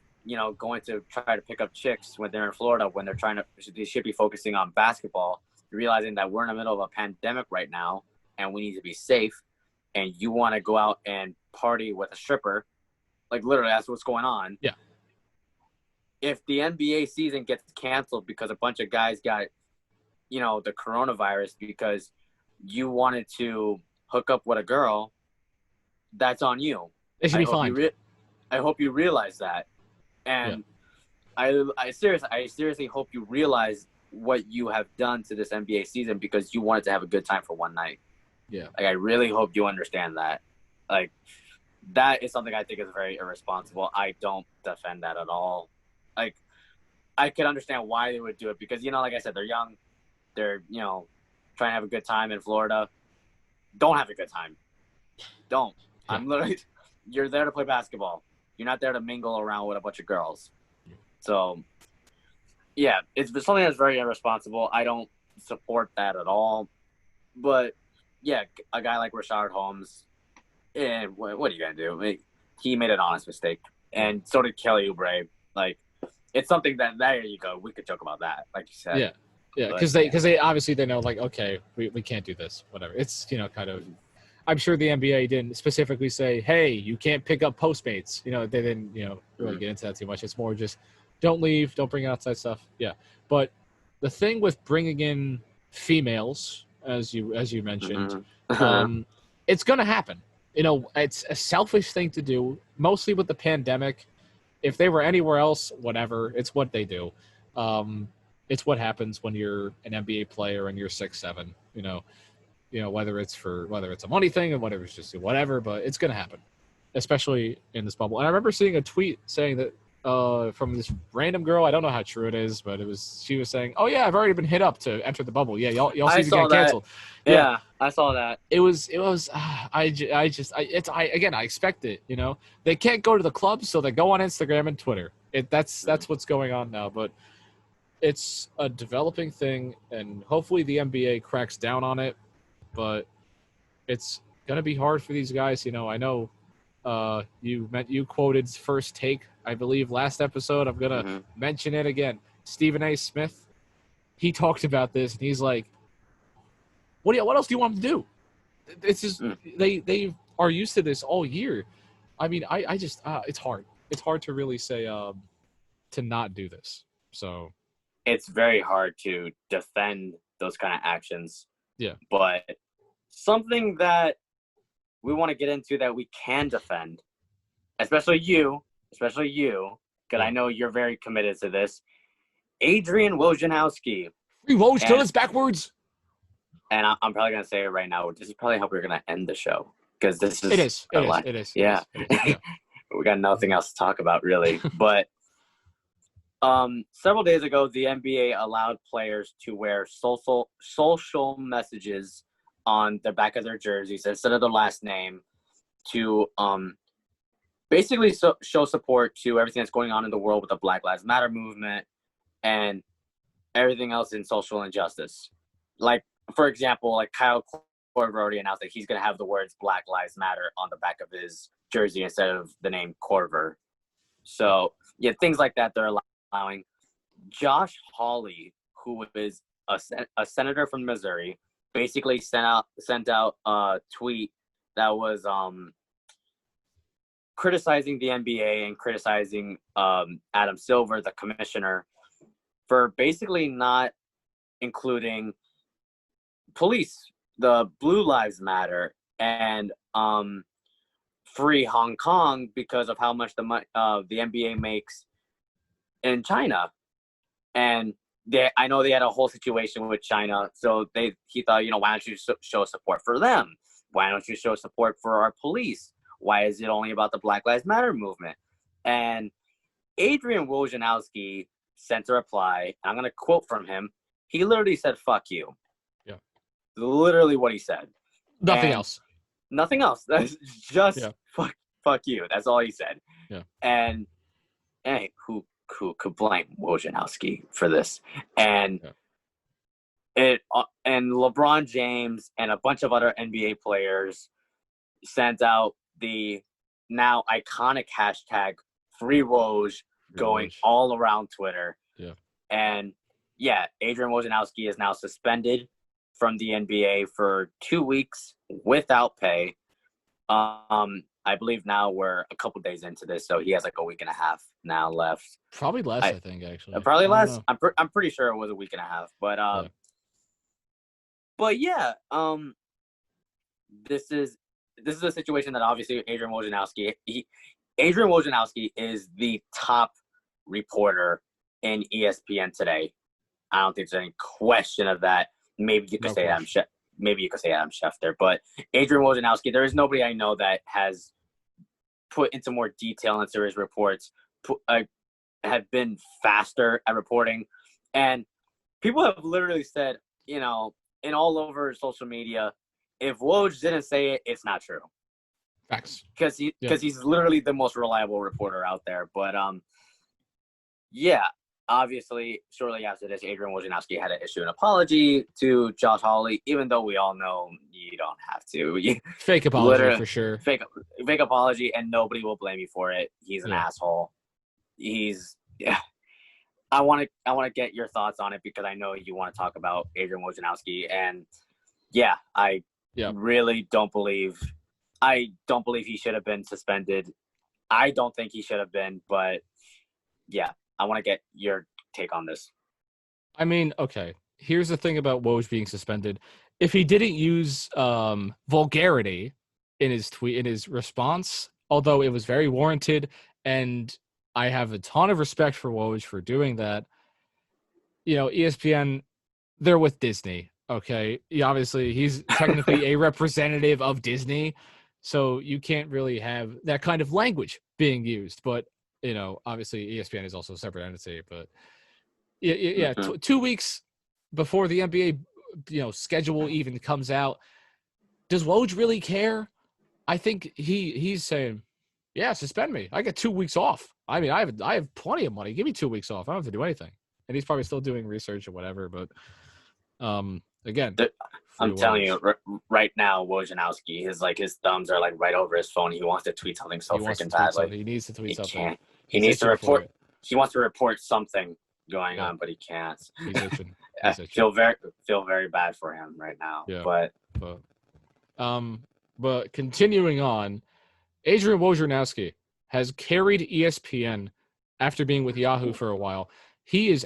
going to try to pick up chicks when they're in Florida, when they should be focusing on basketball, realizing that we're in the middle of a pandemic right now and we need to be safe, and you want to go out and party with a stripper, like literally that's what's going on. Yeah. If the NBA season gets canceled because a bunch of guys got, the coronavirus because you wanted to hook up with a girl, that's on you. They should be fine. I hope you realize that. And yeah. I seriously hope you realize what you have done to this NBA season because you wanted to have a good time for one night. Yeah. Like, I really hope you understand that. Like, that is something I think is very irresponsible. I don't defend that at all. Like, I could understand why they would do it because, like I said, they're young. They're, trying to have a good time in Florida. Don't have a good time. Don't. Yeah. You're there to play basketball. You're not there to mingle around with a bunch of girls. So, yeah, it's something that's very irresponsible. I don't support that at all. But, yeah, a guy like Richaun Holmes, what are you going to do? He made an honest mistake. And so did Kelly Oubre. Like, it's something that there you go. We could joke about that, like you said. Yeah, because they obviously they know, like, okay, we can't do this, whatever. It's kind of. I'm sure the NBA didn't specifically say, hey, you can't pick up Postmates. They didn't really get into that too much. It's more just don't leave, don't bring outside stuff. Yeah, but the thing with bringing in females, as you mentioned, it's gonna happen. It's a selfish thing to do, mostly with the pandemic. If they were anywhere else, whatever, it's what they do. It's what happens when you're an NBA player and you're 6'7", whether it's a money thing and whether it's just whatever, but it's going to happen, especially in this bubble. And I remember seeing a tweet saying that from this random girl, I don't know how true it is, but she was saying, "Oh yeah, I've already been hit up to enter the bubble. Yeah, y'all see to get canceled." Yeah, I saw that. It was. I expect it. They can't go to the clubs, so they go on Instagram and Twitter. That's what's going on now. But it's a developing thing, and hopefully the NBA cracks down on it. But it's gonna be hard for these guys. I know you quoted First Take, I believe, last episode. I'm gonna mention it again. Stephen A. Smith, he talked about this, and he's like, what else do you want them to do? It's just they are used to this all year. I mean, I just it's hard. It's hard to really say to not do this. So it's very hard to defend those kind of actions. Yeah. But something that we want to get into that we can defend, especially you, because I know you're very committed to this. Adrian Wojnarowski. Free Woj, turn this backwards. And I'm probably going to say it right now. This is probably how we're going to end the show. Because this is... It is. Yeah. We got nothing else to talk about, really. But several days ago, the NBA allowed players to wear social messages on the back of their jerseys instead of their last name to basically show support to everything that's going on in the world with the Black Lives Matter movement and everything else in social injustice. Like, for example, like Kyle Korver already announced that he's going to have the words Black Lives Matter on the back of his jersey instead of the name Korver. So, yeah, things like that they're allowing. Josh Hawley, who is a senator from Missouri, basically sent out a tweet that was criticizing the NBA and criticizing Adam Silver, the commissioner, for basically not including police, the Blue Lives Matter, and free Hong Kong because of how much the NBA makes in China. And I know they had a whole situation with China, so he thought, why don't you show support for them? Why don't you show support for our police? Why is it only about the Black Lives Matter movement? And Adrian Wojnarowski sent a reply. I'm going to quote from him. He literally said, "Fuck you." Yeah. Literally what he said. Nothing else. Nothing else. That's just fuck you. That's all he said. Yeah. And hey, who could blame Wojnarowski for this? And and LeBron James and a bunch of other NBA players sent out the now iconic hashtag Free Woj going all around Twitter. Yeah. And Adrian Wojnarowski is now suspended from the NBA for 2 weeks without pay. I believe now we're a couple days into this, so he has like a week and a half now left. Probably less, I think, actually. Probably less. I'm pretty sure it was a week and a half, but this is a situation that obviously Adrian Wojnarowski is the top reporter in ESPN today. I don't think there's any question of that. Maybe you could say Adam Schefter, but Adrian Wojnarowski, there is nobody I know that has put into more detail into his reports, have been faster at reporting. And people have literally said, and all over social media, if Woj didn't say it, it's not true. Facts. Because he's literally the most reliable reporter out there. But obviously, shortly after this, Adrian Wojnarowski had to issue an apology to Josh Hawley, even though we all know you don't have to. Fake apology for sure. Fake apology, and nobody will blame you for it. He's an asshole. I want to get your thoughts on it because I know you want to talk about Adrian Wojnarowski, and I really don't believe he should have been suspended. I don't think he should have been, but I want to get your take on this. I mean, okay. Here's the thing about Woj being suspended. If he didn't use vulgarity in his tweet, in his response, although it was very warranted, and I have a ton of respect for Woj for doing that. ESPN, they're with Disney, okay? Obviously, he's technically a representative of Disney, so you can't really have that kind of language being used. But, obviously ESPN is also a separate entity. But, 2 weeks before the NBA, schedule even comes out, does Woj really care? I think he's saying, suspend me. I get 2 weeks off. I mean, I have plenty of money. Give me 2 weeks off. I don't have to do anything. And he's probably still doing research or whatever. But again, I'm telling you right now, Wojnarowski, his thumbs are like right over his phone. He wants to tweet something so freaking bad. Like he needs to tweet something. Can't. He needs to report. He wants to report something going on, but he can't. He's itching. Feel very bad for him right now. Yeah. But continuing on, Adrian Wojnarowski has carried ESPN after being with Yahoo for a while. He's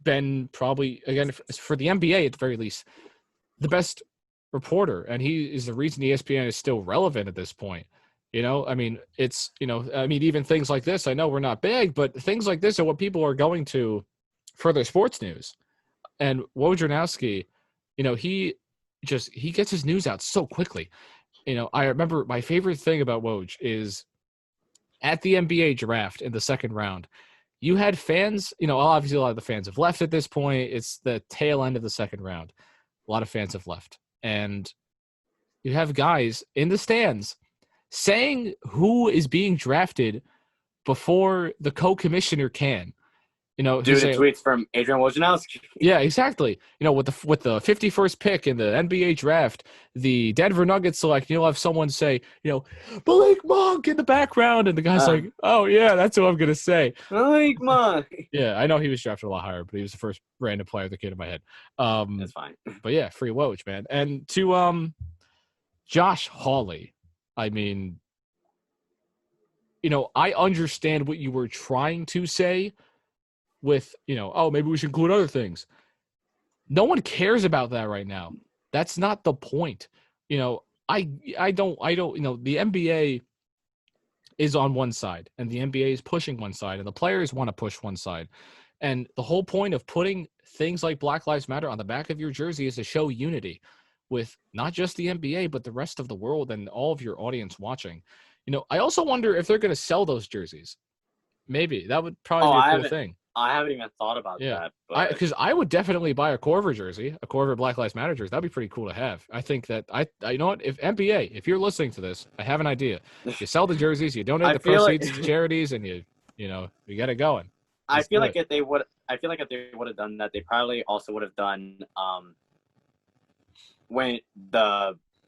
been probably, again, for the NBA at the very least, the best reporter, and he is the reason ESPN is still relevant at this point. I mean, it's, even things like this, I know we're not big, but things like this are what people are going to for their sports news. And Wojnarowski, he gets his news out so quickly. I remember my favorite thing about Woj is at the NBA draft in the second round, you had fans, obviously a lot of the fans have left at this point. It's the tail end of the second round. A lot of fans have left. And you have guys in the stands saying who is being drafted before the co-commissioner can. You know, due to tweets from Adrian Wojnarowski. Yeah, exactly. You know, with the 51st pick in the NBA draft, the Denver Nuggets select. You'll have someone say, you know, Malik Monk in the background, and the guy's like, "Oh yeah, that's who I'm gonna say." Malik Monk. Yeah, I know he was drafted a lot higher, but he was the first random player that came to my head. That's fine. But yeah, free Woj, man. And to Josh Hawley, I mean, you know, I understand what you were trying to say with, you know, oh, maybe we should include other things. No one cares about that right now. That's not the point. You know, I don't, you know, the NBA is on one side and the NBA is pushing one side and the players want to push one side. And the whole point of putting things like Black Lives Matter on the back of your jersey is to show unity with not just the NBA, but the rest of the world and all of your audience watching. You know, I also wonder if they're going to sell those jerseys. Maybe that would probably be a cool thing. I haven't even thought about that. Because I would definitely buy a Corver jersey, a Corver Black Lives Matter jersey. That'd be pretty cool to have. I think that you know what? If NBA, if you're listening to this, I have an idea. You sell the jerseys, you donate the proceeds to charities, and you get it going. I feel like if they would have done that, they probably also would have done when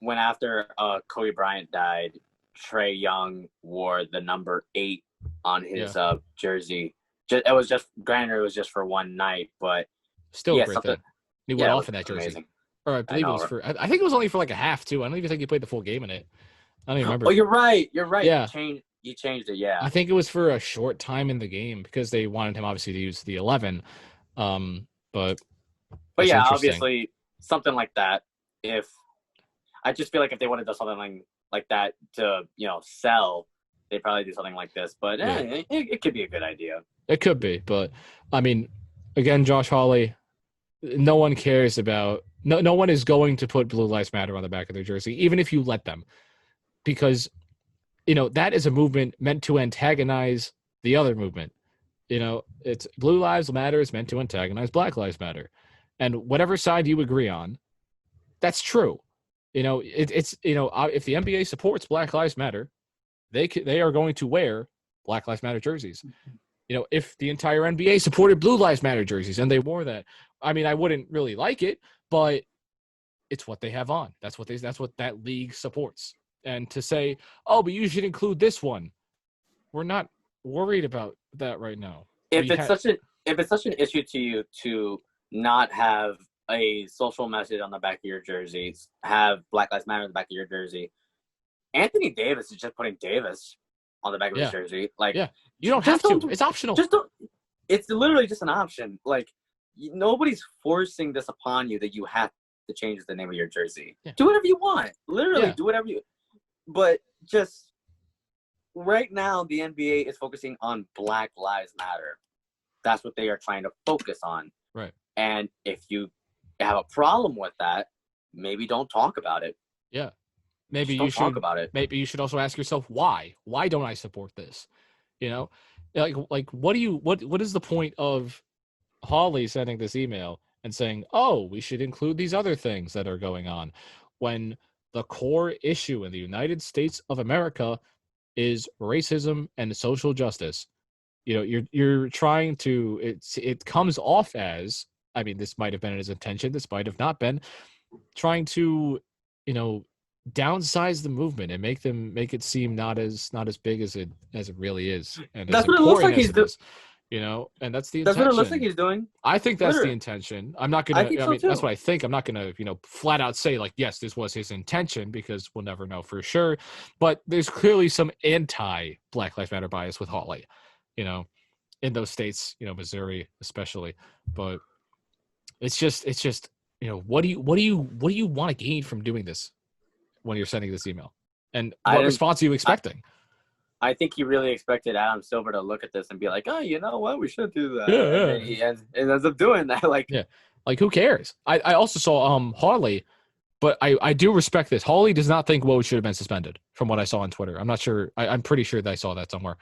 after Kobe Bryant died, Trae Young wore the number 8 on his jersey. It was just for one night, but still a great thing. He went off in that jersey. Amazing. Or I believe it was for. I think it was only for like a half too. I don't even think he played the full game in it. I don't even remember. Oh, you're right. Yeah. You changed it. Yeah. I think it was for a short time in the game because they wanted him obviously to use the 11. But yeah, obviously something like that. I just feel like if they wanted to do something like that to sell, they'd probably do something like this. But it could be a good idea. It could be, but I mean, again, Josh Hawley, no one cares about. No one is going to put Blue Lives Matter on the back of their jersey, even if you let them, because that is a movement meant to antagonize the other movement. It's Blue Lives Matter is meant to antagonize Black Lives Matter, and whatever side you agree on, that's true. If the NBA supports Black Lives Matter, they are going to wear Black Lives Matter jerseys. If the entire NBA supported Blue Lives Matter jerseys and they wore that, I mean, I wouldn't really like it, but it's what they have on. That's what that league supports. And to say, oh, but you should include this one, we're not worried about that right now. If it's such an issue to you to not have a social message on the back of your jerseys, have Black Lives Matter on the back of your jersey, Anthony Davis is just putting Davis on the back of his jersey. You don't have to. It's optional. It's literally just an option. Nobody's forcing this upon you that you have to change the name of your jersey. Yeah. Do whatever you want. Literally, do whatever you. But just right now, the NBA is focusing on Black Lives Matter. That's what they are trying to focus on. Right. And if you have a problem with that, maybe don't talk about it. Yeah. Maybe you should talk about it. Maybe you should also ask yourself why. Why don't I support this? What is the point of Hawley sending this email and saying, "Oh, we should include these other things that are going on," when the core issue in the United States of America is racism and social justice? You're trying to. It comes off as, I mean, this might have been his intention. This might have not been, trying to, downsize the movement and make it seem not as big as it really is. And that's what it looks like he's doing. And that's the intention. That's what it looks like he's doing. I think that's the intention. I'm not gonna. That's what I think. I'm not gonna, flat out say yes, this was his intention, because we'll never know for sure. But there's clearly some anti-Black Lives Matter bias with Hawley, in those states, Missouri especially. But it's just, what do you want to gain from doing this when you're sending this email? And what response are you expecting? I think he really expected Adam Silver to look at this and be like, "Oh, you know what? We should do that." Yeah. And he ends up doing that. Who cares? I also saw Hawley, but I do respect this. Hawley does not think Woj should have been suspended, from what I saw on Twitter. I'm not sure. I'm pretty sure that I saw that somewhere.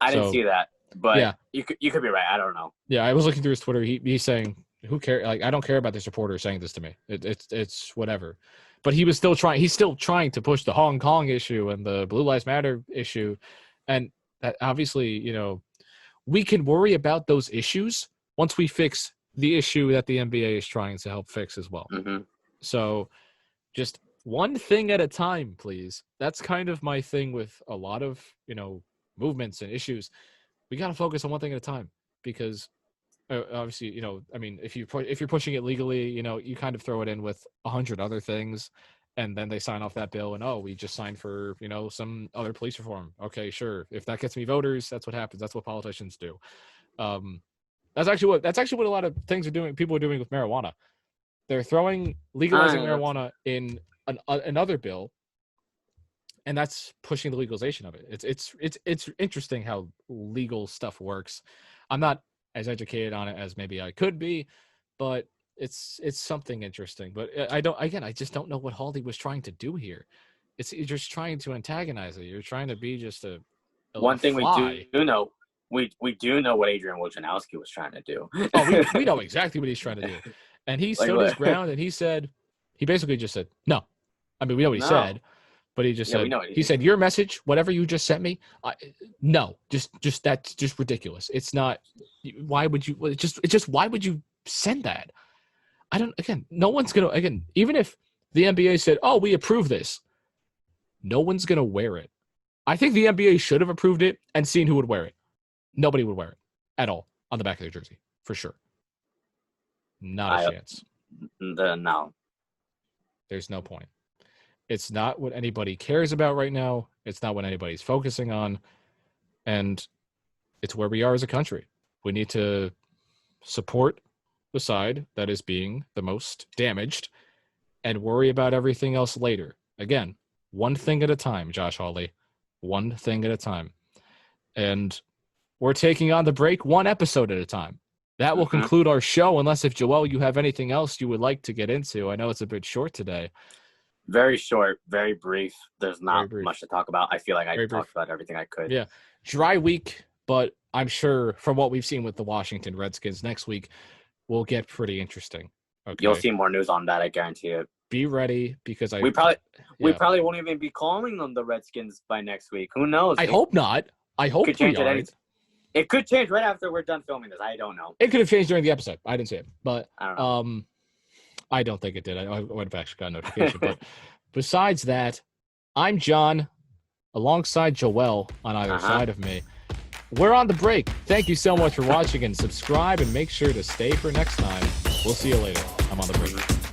I didn't see that, but you could be right. I don't know. Yeah, I was looking through his Twitter. He's saying, "Who cares? I don't care about this reporter saying this to me. It's whatever." But he was still trying. He's still trying to push the Hong Kong issue and the Blue Lives Matter issue, and that obviously, we can worry about those issues once we fix the issue that the NBA is trying to help fix as well. Mm-hmm. So just one thing at a time, please. That's kind of my thing with a lot of, movements and issues. We got to focus on one thing at a time because obviously, if you're pushing it legally, you kind of throw it in with 100 other things and then they sign off that bill and, we just signed for, some other police reform. Okay, sure. If that gets me voters, that's what happens. That's what politicians do. That's actually what a lot of things are doing. People are doing with marijuana. They're legalizing marijuana in another bill, and that's pushing the legalization of it. It's interesting how legal stuff works. I'm not as educated on it as maybe I could be, but it's something interesting. But I just don't know what Hawley was trying to do here. You're just trying to antagonize it. You're trying to be just a one thing fly. We do know. We do know what Adrian Wojnarowski was trying to do. We know exactly what he's trying to do. And he stood his ground and he basically just said, no. I mean, we know what he said, but he just said, he said, your message, whatever you just sent me, no, just that's just ridiculous. It's not, why would you why would you send that? No one's going to, even if the NBA said, oh, we approve this, no one's going to wear it. I think the NBA should have approved it and seen who would wear it. Nobody would wear it at all on the back of their jersey, for sure. Not a chance. No. There's no point. It's not what anybody cares about right now. It's not what anybody's focusing on. And it's where we are as a country. We need to support the side that is being the most damaged and worry about everything else later. Again, one thing at a time, Josh Hawley. One thing at a time. And we're taking on the break one episode at a time. That will conclude our show, unless if, Joel, you have anything else you would like to get into. I know it's a bit short today. Very short, very brief. There's not much to talk about. I feel like I talked about everything I could. Yeah. Dry week, but I'm sure from what we've seen with the Washington Redskins next week will get pretty interesting. Okay. You'll see more news on that, I guarantee it. Be ready because we probably won't even be calling them the Redskins by next week. Who knows? I hope not. I hope we aren't. It could change right after we're done filming this. I don't know. It could have changed during the episode. I didn't see it, but I don't know. I don't think it did. I would have actually got a notification. But besides that, I'm John, alongside Joel on either side of me. We're on the break. Thank you so much for watching, and subscribe and make sure to stay for next time. We'll see you later. I'm on the break.